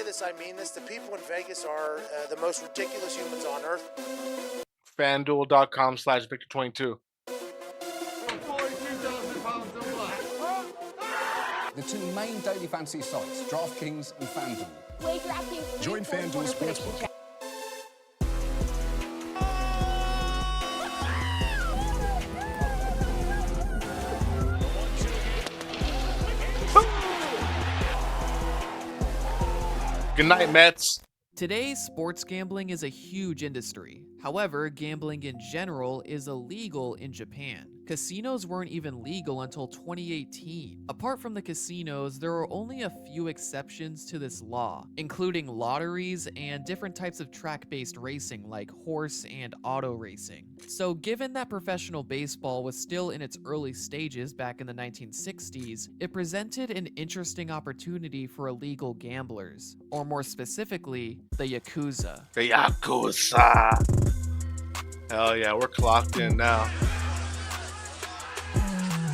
This, I mean this. The people in Vegas are the most ridiculous humans on earth. FanDuel.com/Victor22. The two main daily fantasy sites, DraftKings and FanDuel. Join FanDuel Sportsbook. Good night, Mets. Today, sports gambling is a huge industry. However, gambling in general is illegal in Japan. Casinos weren't even legal until 2018. Apart from the casinos, there are only a few exceptions to this law, including lotteries and different types of track-based racing like horse and auto racing. So given that professional baseball was still in its early stages back in the 1960s, it presented an interesting opportunity for illegal gamblers, or more specifically, the Yakuza. The Yakuza. Hell yeah, we're clocked in now.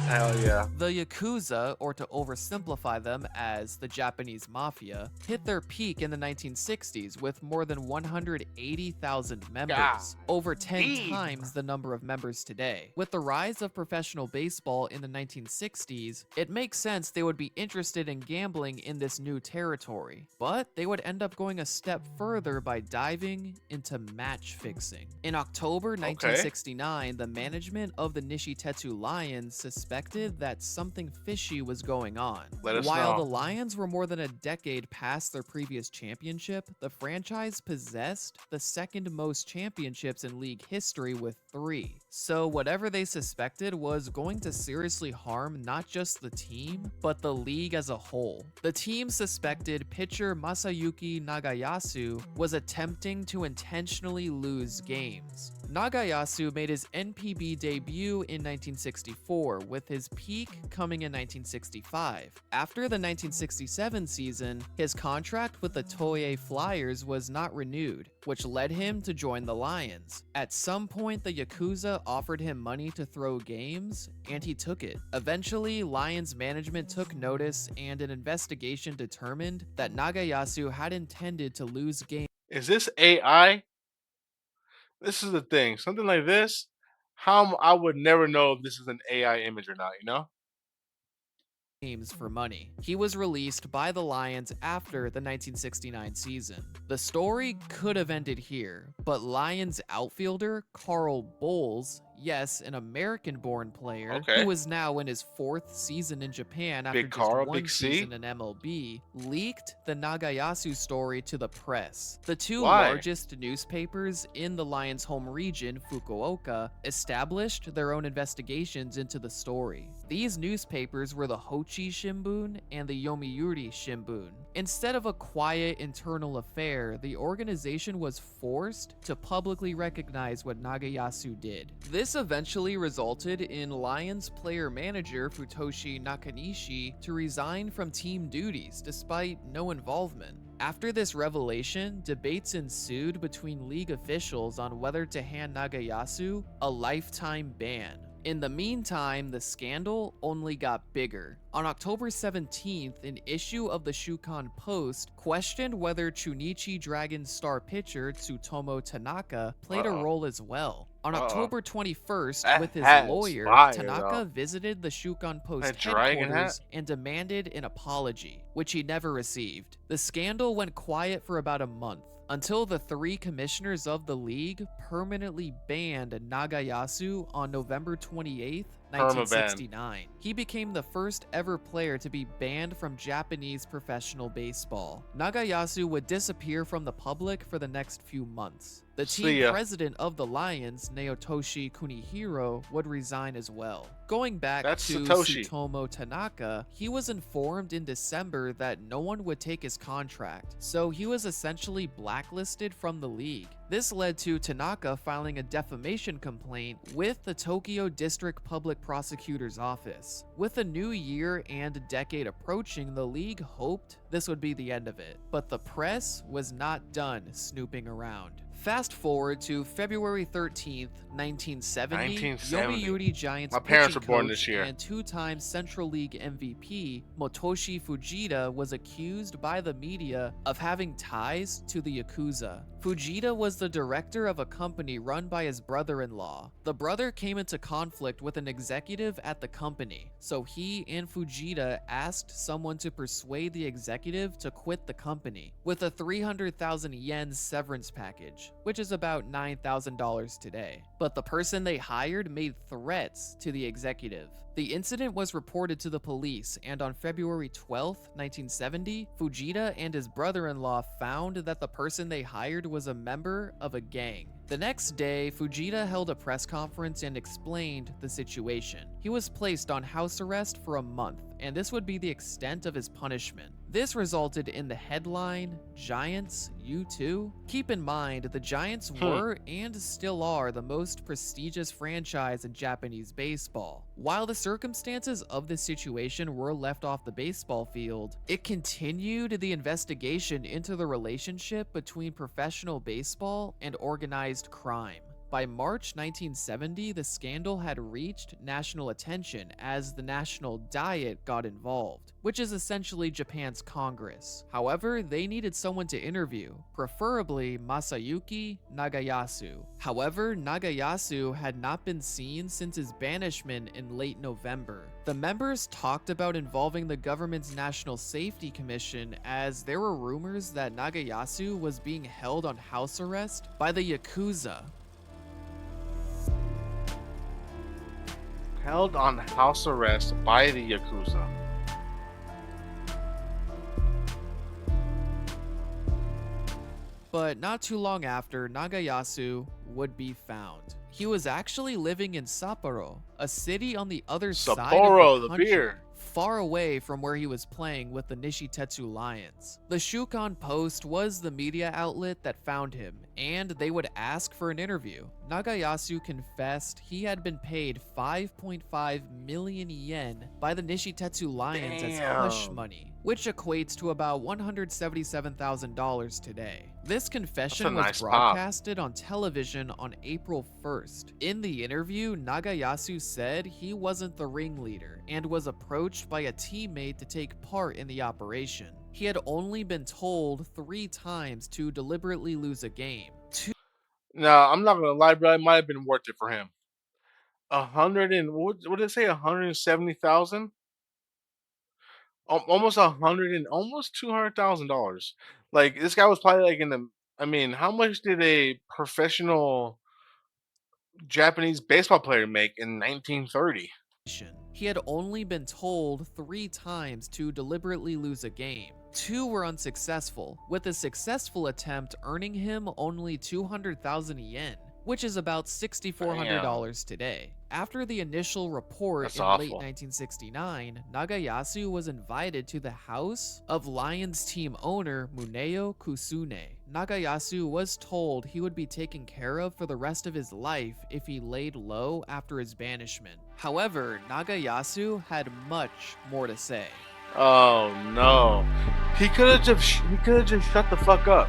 Hell yeah. The Yakuza, or to oversimplify them as the Japanese Mafia, hit their peak in the 1960s with more than 180,000 members, over 10 times the number of members today. With the rise of professional baseball in the 1960s, it makes sense they would be interested in gambling in this new territory, but they would end up going a step further by diving into match fixing. In October 1969, the management of the Nishitetsu Lions suspected that something fishy was going on. While the Lions were more than a decade past their previous championship, the franchise possessed the second most championships in league history with 3. So whatever they suspected was going to seriously harm not just the team, but the league as a whole. The team suspected pitcher Masayuki Nagayasu was attempting to intentionally lose games. Nagayasu made his NPB debut in 1964, with his peak coming in 1965. After the 1967 season, his contract with the Toei Flyers was not renewed, which led him to join the Lions. At some point, the Yakuza offered him money to throw games, and he took it. Eventually, Lions management took notice, and an investigation determined that Nagayasu had intended to lose games. Is this AI? This is the thing. Something like this, how I would never know if this is an AI image or not, you know? For money. He was released by the Lions after the 1969 season. The story could have ended here, but Lions outfielder Carl Bowles, yes, an American-born player who is now in his 4th season in Japan after just one season in MLB, leaked the Nagayasu story to the press. The two largest newspapers in the Lions' home region, Fukuoka, established their own investigations into the story. These newspapers were the Hochi Shimbun and the Yomiuri Shimbun. Instead of a quiet internal affair, the organization was forced to publicly recognize what Nagayasu did. This eventually resulted in Lions player-manager Futoshi Nakanishi to resign from team duties despite no involvement. After this revelation, debates ensued between league officials on whether to hand Nagayasu a lifetime ban. In the meantime, the scandal only got bigger. On October 17th, an issue of the Shukan Post questioned whether Chunichi Dragons star pitcher Tsutomu Tanaka played a role as well. On October 21st, with his lawyer, Tanaka visited the Shukan Post headquarters and demanded an apology, which he never received. The scandal went quiet for about a month, until the 3 commissioners of the league permanently banned Nagayasu on November 28th, 1969. He became the first ever player to be banned from Japanese professional baseball. Nagayasu would disappear from the public for the next few months. The team president of the Lions, Naotoshi Kunihiro, would resign as well. Going back to Tsutomu Tanaka, he was informed in December that no one would take his contract, so he was essentially blacklisted from the league. This led to Tanaka filing a defamation complaint with the Tokyo District Public Prosecutor's Office. With a new year and decade approaching, the league hoped this would be the end of it, but the press was not done snooping around. Fast forward to February 13th, 1970, 1970. Yomiuri Giants My parents pitching were born coach this year. and two-time Central League MVP Motoshi Fujita was accused by the media of having ties to the Yakuza. Fujita was the director of a company run by his brother-in-law. The brother came into conflict with an executive at the company, so he and Fujita asked someone to persuade the executive to quit the company with a 300,000 yen severance package, which is about $9,000 today. But the person they hired made threats to the executive. The incident was reported to the police, and on February 12, 1970, Fujita and his brother-in-law found that the person they hired was a member of a gang. The next day, Fujita held a press conference and explained the situation. He was placed on house arrest for a month, and this would be the extent of his punishment. This resulted in the headline, Giants, You Too? Keep in mind, the Giants were and still are the most prestigious franchise in Japanese baseball. While the circumstances of this situation were left off the baseball field, it continued the investigation into the relationship between professional baseball and organized crime. By March 1970, the scandal had reached national attention as the National Diet got involved, which is essentially Japan's Congress. However, they needed someone to interview, preferably Masayuki Nagayasu. However, Nagayasu had not been seen since his banishment in late November. The members talked about involving the government's National Safety Commission, as there were rumors that Nagayasu was being held on house arrest by the Yakuza. Held on house arrest by the Yakuza. But not too long after, Nagayasu would be found. He was actually living in Sapporo, a city on the other side of the country, beer. far away from where he was playing with the Nishitetsu Lions. The Shukan Post was the media outlet that found him, and they would ask for an interview. Nagayasu confessed he had been paid 5.5 million yen by the Nishitetsu Lions as hush money, which equates to about $177,000 today. This confession was broadcasted on television on April 1st. In the interview, Nagayasu said he wasn't the ringleader and was approached by a teammate to take part in the operation. He had only been told 3 times to deliberately lose a game. No, I'm not gonna lie, bro. It might have been worth it for him. What did it say? 170,000? Almost almost $200,000. Like, this guy was probably like in the. I mean, how much did a professional Japanese baseball player make in 1930? He had only been told 3 times to deliberately lose a game. 2 were unsuccessful, with a successful attempt earning him only 200,000 yen, which is about $6,400 today. After the initial report late 1969, Nagayasu was invited to the house of Lions team owner Muneo Kusune. Nagayasu was told he would be taken care of for the rest of his life if he laid low after his banishment. However, Nagayasu had much more to say. Oh no. He could have just shut the fuck up.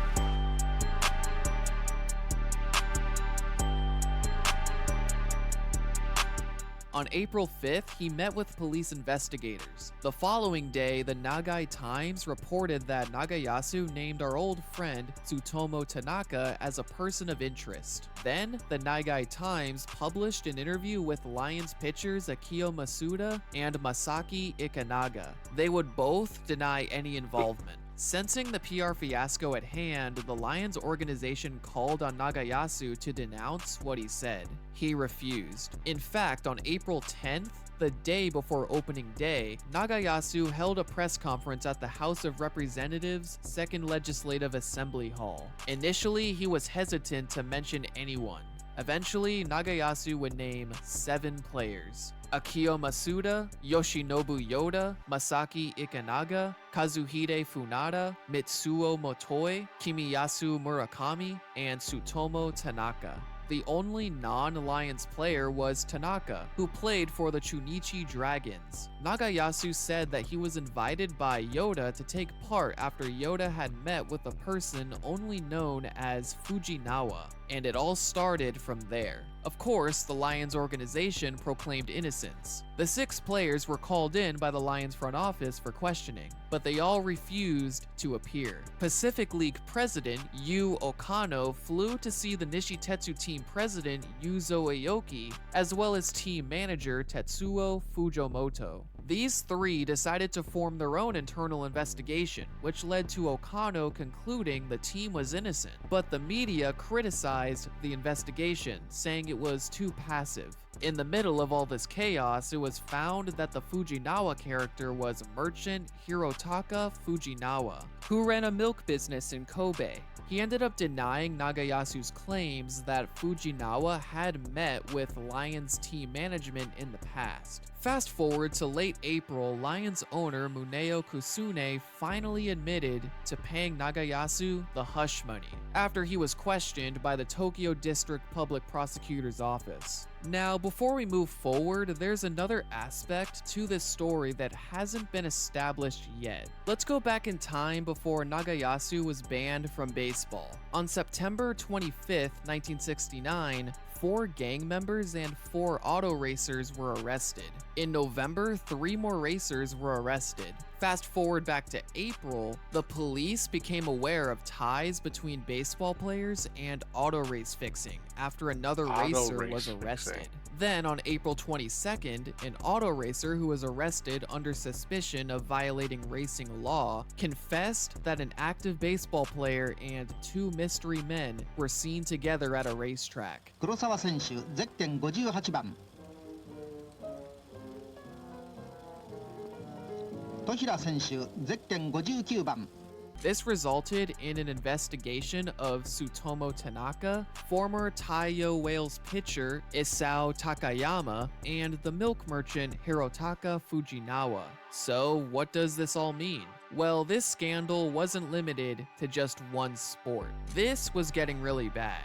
On April 5th, he met with police investigators. The following day, the Nagai Times reported that Nagayasu named our old friend Tsutomu Tanaka as a person of interest. Then, the Nagai Times published an interview with Lions pitchers Akio Masuda and Masaki Ikanaga. They would both deny any involvement. Sensing the PR fiasco at hand, the Lions organization called on Nagayasu to denounce what he said. He refused. In fact, on April 10th, the day before opening day, Nagayasu held a press conference at the House of Representatives' Second Legislative Assembly Hall. Initially, he was hesitant to mention anyone. Eventually, Nagayasu would name 7 players: Akio Masuda, Yoshinobu Yoda, Masaki Ikanaga, Kazuhide Funada, Mitsuo Motoi, Kimiyasu Murakami, and Tsutomu Tanaka. The only non-Lions player was Tanaka, who played for the Chunichi Dragons. Nagayasu said that he was invited by Yoda to take part after Yoda had met with a person only known as Fujinawa, and it all started from there. Of course, the Lions organization proclaimed innocence. The 6 players were called in by the Lions front office for questioning, but they all refused to appear. Pacific League president Yu Okano flew to see the Nishitetsu team president Yuzo Aoki, as well as team manager Tetsuo Fujimoto. These 3 decided to form their own internal investigation, which led to Okano concluding the team was innocent. But the media criticized the investigation, saying it was too passive. In the middle of all this chaos, it was found that the Fujinawa character was merchant Hirotaka Fujinawa, who ran a milk business in Kobe. He ended up denying Nagayasu's claims that Fujinawa had met with Lions team management in the past. Fast forward to late April, Lions owner Muneo Kusune finally admitted to paying Nagayasu the hush money after he was questioned by the Tokyo District Public Prosecutor's Office. Now, before we move forward, there's another aspect to this story that hasn't been established yet. Let's go back in time before Nagayasu was banned from baseball. On September 25th, 1969, 4 gang members and 4 auto racers were arrested. In November, 3 more racers were arrested. Fast forward back to April, the police became aware of ties between baseball players and auto race fixing after another racer was arrested. Then on April 22nd, an auto racer who was arrested under suspicion of violating racing law confessed that an active baseball player and 2 mystery men were seen together at a racetrack. 黒沢選手、ゼッケン58番。戸平選手、ゼッケン59番。 This resulted in an investigation of Tsutomu Tanaka, former Taiyo Whales pitcher Isao Takayama, and the milk merchant Hirotaka Fujinawa. So, what does this all mean? Well, this scandal wasn't limited to just one sport. This was getting really bad.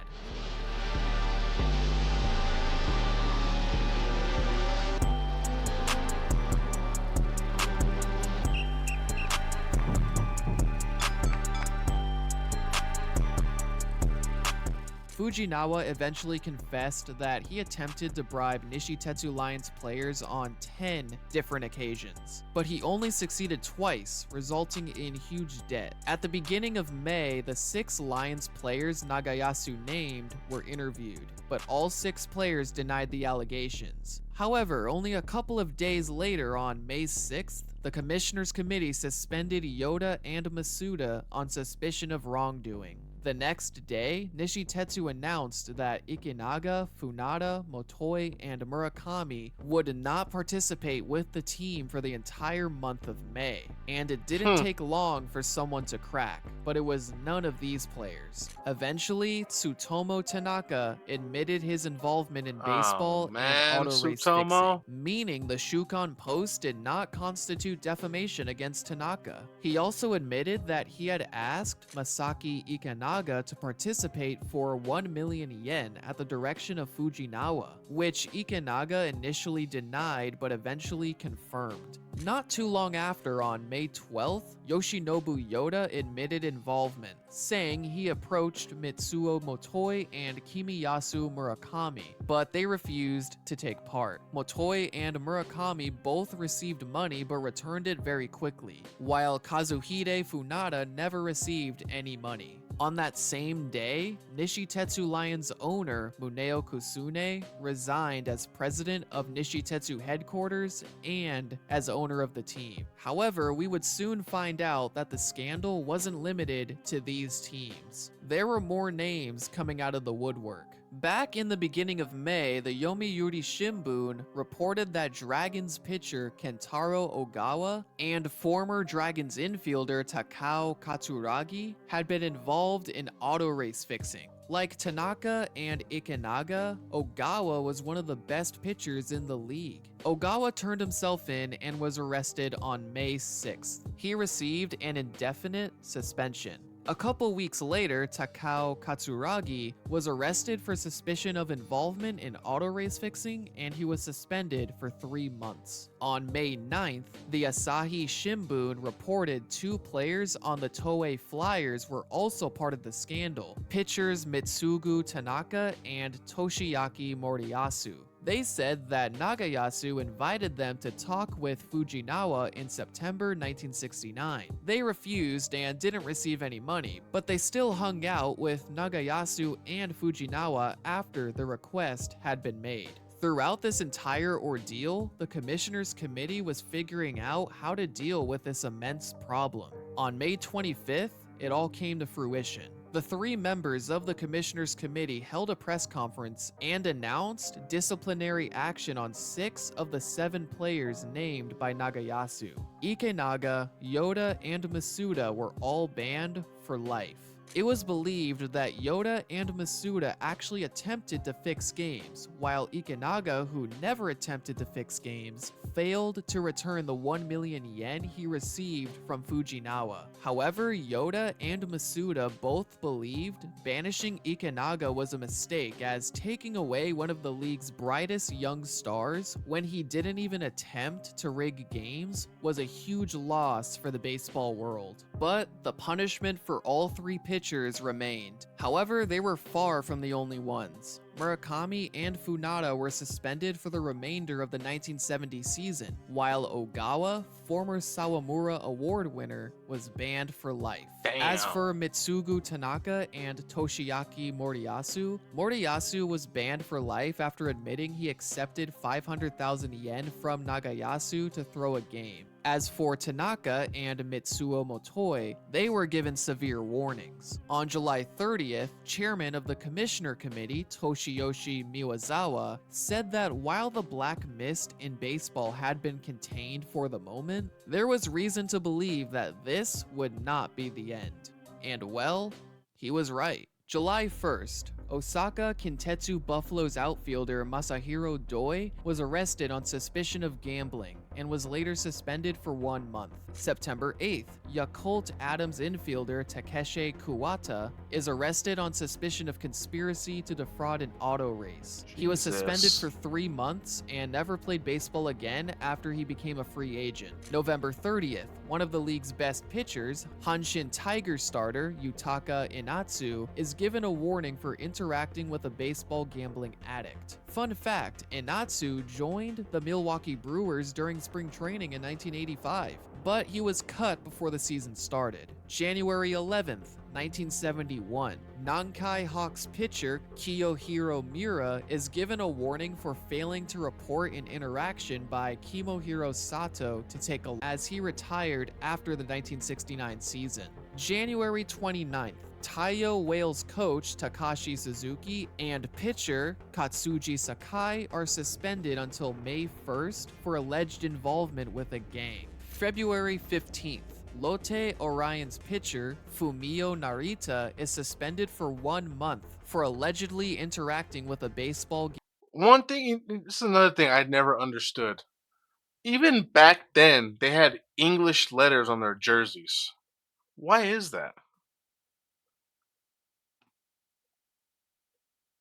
Fujinawa eventually confessed that he attempted to bribe Nishitetsu Lions players on 10 different occasions, but he only succeeded twice, resulting in huge debt. At the beginning of May, the 6 Lions players Nagayasu named were interviewed, but all 6 players denied the allegations. However, only a couple of days later, on May 6th, the Commissioners Committee suspended Yoda and Masuda on suspicion of wrongdoing. The next day, Nishitetsu announced that Ikinaga, Funada, Motoi, and Murakami would not participate with the team for the entire month of May. And it didn't take long for someone to crack, but it was none of these players. Eventually, Tsutomu Tanaka admitted his involvement in baseball and auto race fixing, meaning the Shukan Post did not constitute defamation against Tanaka. He also admitted that he had asked Masaki Ikinaga to participate for 1 million yen at the direction of Fujinawa, which Ikinaga initially denied but eventually confirmed. Not too long after, on May 12th, Yoshinobu Yoda admitted involvement, saying he approached Mitsuo Motoi and Kimiyasu Murakami, but they refused to take part. Motoi and Murakami both received money but returned it very quickly, while Kazuhide Funada never received any money. On that same day, Nishitetsu Lions owner Muneo Kusune resigned as president of Nishitetsu headquarters and as owner of the team. However, we would soon find out that the scandal wasn't limited to these teams. There were more names coming out of the woodwork. Back in the beginning of May, the Yomiuri Shimbun reported that Dragons pitcher Kentaro Ogawa and former Dragons infielder Takao Katsuragi had been involved in auto race fixing. Like Tanaka and Ikinaga, Ogawa was one of the best pitchers in the league. Ogawa turned himself in and was arrested on May 6th. He received an indefinite suspension. A couple weeks later, Takao Katsuragi was arrested for suspicion of involvement in auto race fixing, and he was suspended for 3 months. On May 9th, the Asahi Shimbun reported 2 players on the Toei Flyers were also part of the scandal, pitchers Mitsugu Tanaka and Toshiaki Moriyasu. They said that Nagayasu invited them to talk with Fujinawa in September 1969. They refused and didn't receive any money, but they still hung out with Nagayasu and Fujinawa after the request had been made. Throughout this entire ordeal, the Commissioners Committee was figuring out how to deal with this immense problem. On May 25th, it all came to fruition. The 3 members of the Commissioners Committee held a press conference and announced disciplinary action on 6 of the 7 players named by Nagayasu. Ikenaga, Yoda, and Masuda were all banned for life. It was believed that Yoda and Masuda actually attempted to fix games, while Ikenaga, who never attempted to fix games, failed to return the 1 million yen he received from Fujinawa. However, Yoda and Masuda both believed banishing Ikenaga was a mistake, as taking away one of the league's brightest young stars when he didn't even attempt to rig games was a huge loss for the baseball world. But the punishment for all 3 pitchers remained. However, they were far from the only ones. Murakami and Funada were suspended for the remainder of the 1970 season, while Ogawa, former Sawamura Award winner, was banned for life. As for Mitsugu Tanaka and Toshiaki Moriyasu, Moriyasu was banned for life after admitting he accepted 500,000 yen from Nagayasu to throw a game. As for Tanaka and Mitsuo Motoi, they were given severe warnings. On July 30th, chairman of the Commissioner Committee, Toshiyoshi Miwazawa, said that while the black mist in baseball had been contained for the moment, there was reason to believe that this would not be the end. And well, he was right. July 1st, Osaka Kintetsu Buffaloes outfielder Masahiro Doi was arrested on suspicion of gambling and was later suspended for 1 month. September 8th, Yakult Adams infielder Takeshi Kuwata is arrested on suspicion of conspiracy to defraud an auto race. He was suspended for 3 months and never played baseball again after he became a free agent. November 30th, one of the league's best pitchers, Hanshin Tiger starter Yutaka Inatsu, is given a warning for interacting with a baseball gambling addict. Fun fact, Inatsu joined the Milwaukee Brewers during spring training in 1985, but he was cut before the season started. January 11th, 1971, Nankai Hawks pitcher Kiyohiro Miura is given a warning for failing to report an interaction by Kimohiro Sato to take a as he retired after the 1969 season. January 29th, Taiyo Whales coach Takashi Suzuki and pitcher Katsuji Sakai are suspended until May 1st for alleged involvement with a gang. February 15th, Lotte Orion's pitcher Fumio Narita is suspended for 1 month for allegedly interacting with a baseball game. One thing, this is another thing I never understood. Even back then, they had English letters on their jerseys. Why is that?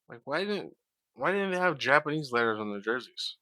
Like, why didn't they have Japanese letters on their jerseys?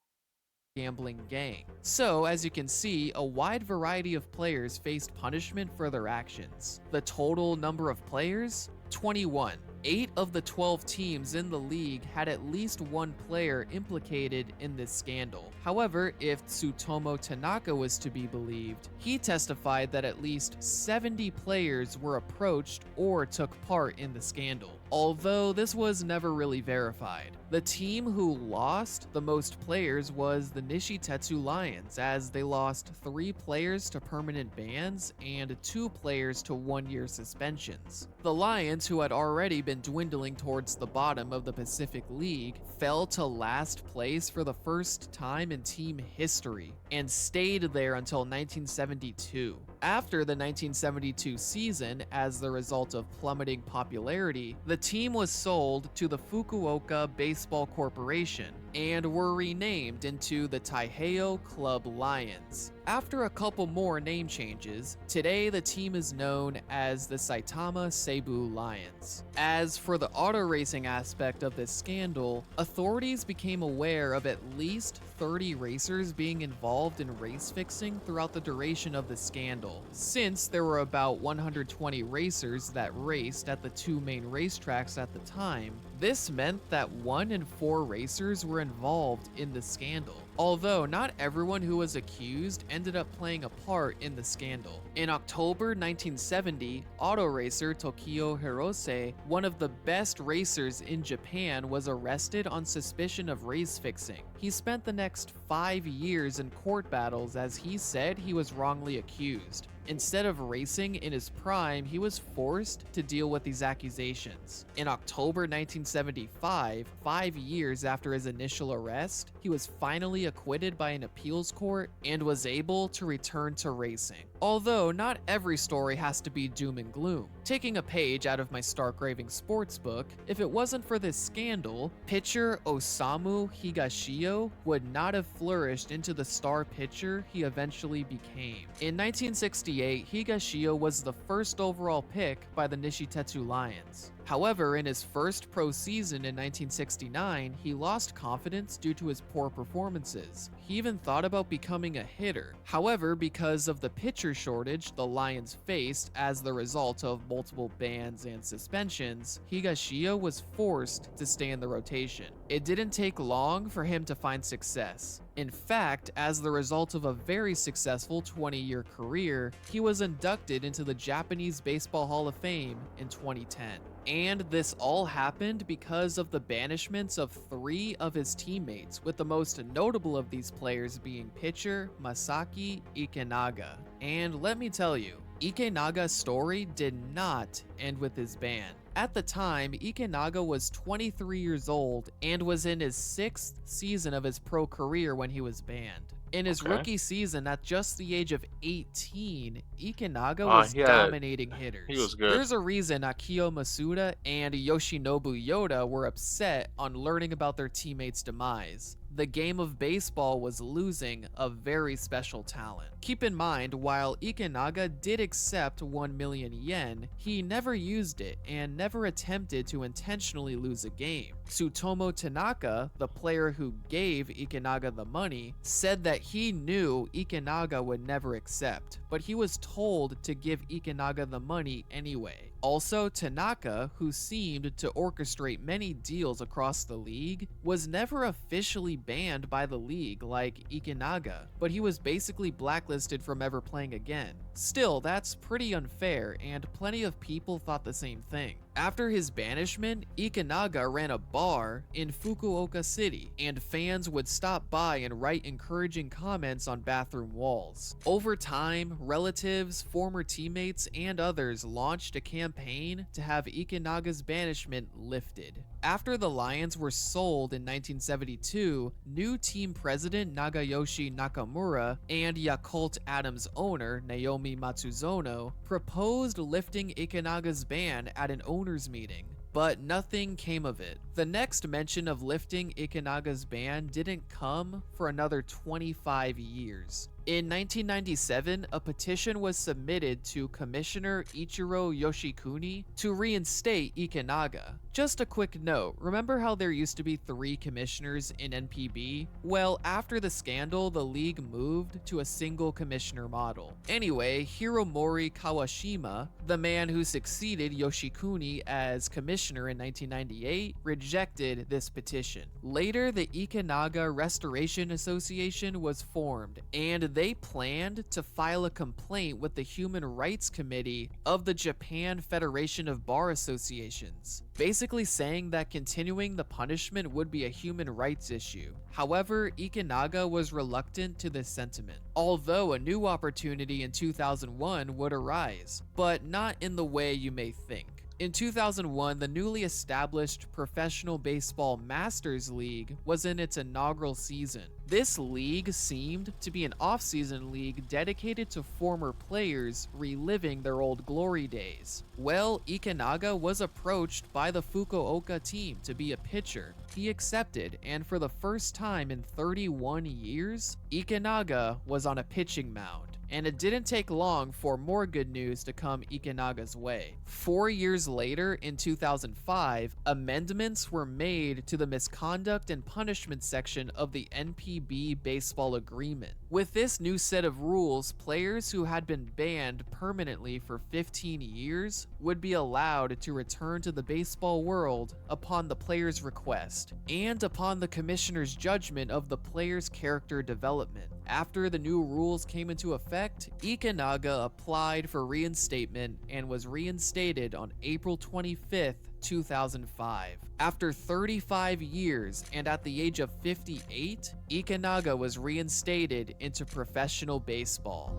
Gambling gang. So, as you can see, a wide variety of players faced punishment for their actions. The total number of players? 21. 8 of the 12 teams in the league had at least one player implicated in this scandal. However, if Tsutomu Tanaka was to be believed, he testified that at least 70 players were approached or took part in the scandal, although this was never really verified. The team who lost the most players was the Nishitetsu Lions, as they lost 3 players to permanent bans and 2 players to 1-year suspensions. The Lions, who had already been dwindling towards the bottom of the Pacific League, fell to last place for the first time in team history and stayed there until 1972. After the 1972 season, as the result of plummeting popularity, the team was sold to the Fukuoka Baseball Corporation, and were renamed into the Taiheiyo Club Lions. After a couple more name changes, today the team is known as the Saitama Seibu Lions. As for the auto racing aspect of this scandal, authorities became aware of at least 30 racers being involved in race fixing throughout the duration of the scandal. Since there were about 120 racers that raced at the two main racetracks at the time, this meant that 1 in 4 racers were involved in the scandal. Although not everyone who was accused ended up playing a part in the scandal. In October 1970, auto racer Tokio Hirose, one of the best racers in Japan, was arrested on suspicion of race fixing. He spent the next 5 years in court battles as he said he was wrongly accused. Instead of racing in his prime, he was forced to deal with these accusations. In October 1975, 5 years after his initial arrest, he was finally acquitted by an appeals court and was able to return to racing. Although not every story has to be doom and gloom. Taking a page out of my Stark Raving sports book, if it wasn't for this scandal, pitcher Osamu Higashio would not have flourished into the star pitcher he eventually became. In 1968, Higashio was the first overall pick by the Nishitetsu Lions. However, in his first pro season in 1969, he lost confidence due to his poor performances. He even thought about becoming a hitter. However, because of the pitcher shortage the Lions faced as the result of multiple bans and suspensions, Higashio was forced to stay in the rotation. It didn't take long for him to find success. In fact, as the result of a very successful 20-year career, he was inducted into the Japanese Baseball Hall of Fame in 2010. And this all happened because of the banishments of 3 of his teammates, with the most notable of these players being pitcher Masaki Ikenaga. And let me tell you, Ikenaga's story did not end with his ban. At the time, Ikenaga was 23 years old and was in his 6th season of his pro career when he was banned. In his rookie season, at just the age of 18, Ikenaga was dominating hitters. He was good. There's a reason Akio Masuda and Yoshinobu Yoda were upset on learning about their teammates' demise. The game of baseball was losing a very special talent. Keep in mind, while Ikenaga did accept 1 million yen, he never used it and never attempted to intentionally lose a game. Tsutomu Tanaka, the player who gave Ikenaga the money, said that he knew Ikenaga would never accept, but he was told to give Ikenaga the money anyway. Also, Tanaka, who seemed to orchestrate many deals across the league, was never officially banned by the league like Ikenaga, but he was basically blacklisted from ever playing again. Still, that's pretty unfair, and plenty of people thought the same thing. After his banishment, Ikenaga ran a bar in Fukuoka City, and fans would stop by and write encouraging comments on bathroom walls. Over time, relatives, former teammates, and others launched a campaign to have Ikenaga's banishment lifted. After the Lions were sold in 1972, new team president Nagayoshi Nakamura and Yakult Adams owner Naomi Matsuzono proposed lifting Ikenaga's ban at an owners meeting, but nothing came of it. The next mention of lifting Ikenaga's ban didn't come for another 25 years. In 1997, a petition was submitted to Commissioner Ichiro Yoshikuni to reinstate Ikenaga. Just a quick note, remember how there used to be 3 commissioners in NPB? Well, after the scandal, the league moved to a single commissioner model. Anyway, Hiromori Kawashima, the man who succeeded Yoshikuni as commissioner in 1998, rejected this petition. Later, the Ikenaga Restoration Association was formed, and they planned to file a complaint with the Human Rights Committee of the Japan Federation of Bar Associations, basically saying that continuing the punishment would be a human rights issue. However, Ikenaga was reluctant to this sentiment, although a new opportunity in 2001 would arise, but not in the way you may think. In 2001, the newly established Professional Baseball Masters League was in its inaugural season. This league seemed to be an off-season league dedicated to former players reliving their old glory days. Well, Ikenaga was approached by the Fukuoka team to be a pitcher. He accepted, and for the first time in 31 years, Ikenaga was on a pitching mound. And it didn't take long for more good news to come Ikenaga's way. 4 years later, in 2005, amendments were made to the misconduct and punishment section of the NPB baseball agreement. With this new set of rules, players who had been banned permanently for 15 years would be allowed to return to the baseball world upon the player's request, and upon the commissioner's judgment of the player's character development. After the new rules came into effect, Ikenaga applied for reinstatement and was reinstated on April 25th, 2005. After 35 years and at the age of 58, Ikenaga was reinstated into professional baseball.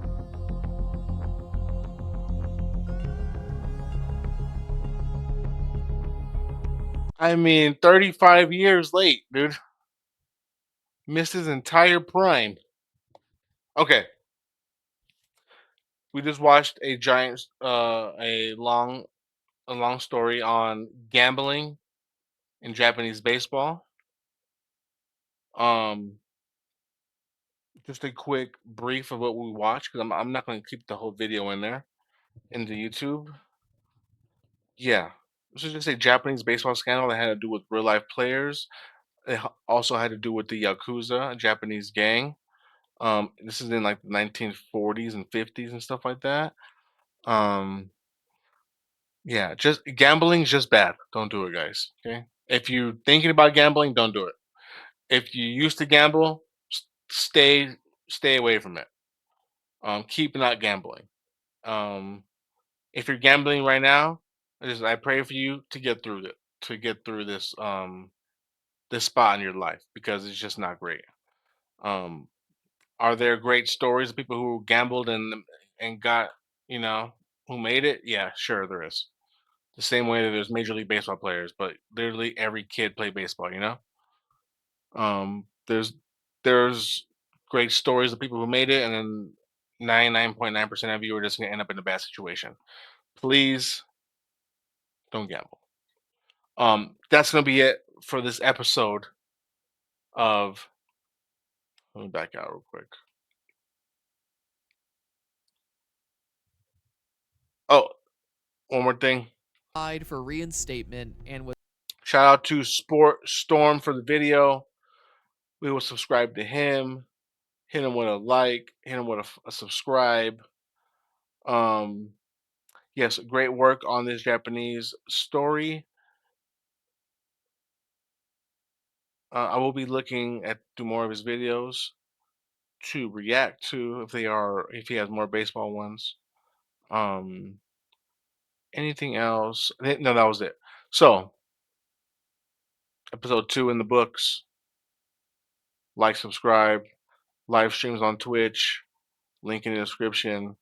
I mean, 35 years late, dude. Missed his entire prime. Okay. We just watched a long story on gambling in Japanese baseball. Just a quick brief of what we watched, because I'm not going to keep the whole video in there into YouTube. Yeah, this is just a Japanese baseball scandal that had to do with real life players. It also had to do with the Yakuza, a Japanese gang. This is in like the 1940s and 50s and stuff like that. Yeah, just gambling's just bad. Don't do it, guys. Okay. If you're thinking about gambling, don't do it. If you used to gamble, stay away from it. Keep not gambling. If you're gambling right now, I pray for you to get through it, to get through this spot in your life, because it's just not great. Are there great stories of people who gambled and got, who made it? Yeah, sure there is. The same way that there's Major League Baseball players, but literally every kid played baseball, you know? There's great stories of people who made it, and then 99.9% of you are just gonna end up in a bad situation. Please don't gamble. That's gonna be it for this episode of. Let me back out real quick. Oh, one more thing. Applied for reinstatement and was Shout out to Sport Storm for the video. We will subscribe to him. Hit him with a like. Hit him with a subscribe. Yes, great work on this Japanese story. I will be looking at do more of his videos to react to if he has more baseball ones. Anything else? No, that was it. So, episode 2 in the books. Like, subscribe, live streams on Twitch, link in the description,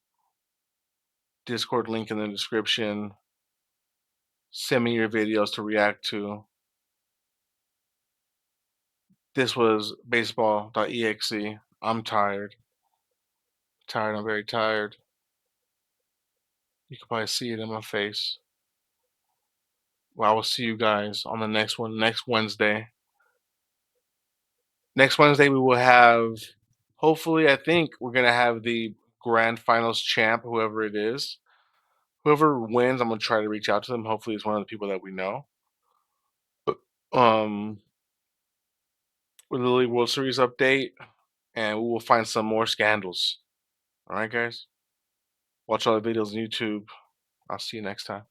Discord link in the description. Send me your videos to react to. This was Baseball.exe. I'm tired. I'm very tired. You can probably see it in my face. Well, I will see you guys on the next one, next Wednesday. Next Wednesday, we will have, hopefully, I think we're going to have the grand finals champ, whoever it is. Whoever wins, I'm going to try to reach out to them. Hopefully, it's one of the people that we know. With the League World Series update, and we will find some more scandals. All right, guys? Watch all the videos on YouTube. I'll see you next time.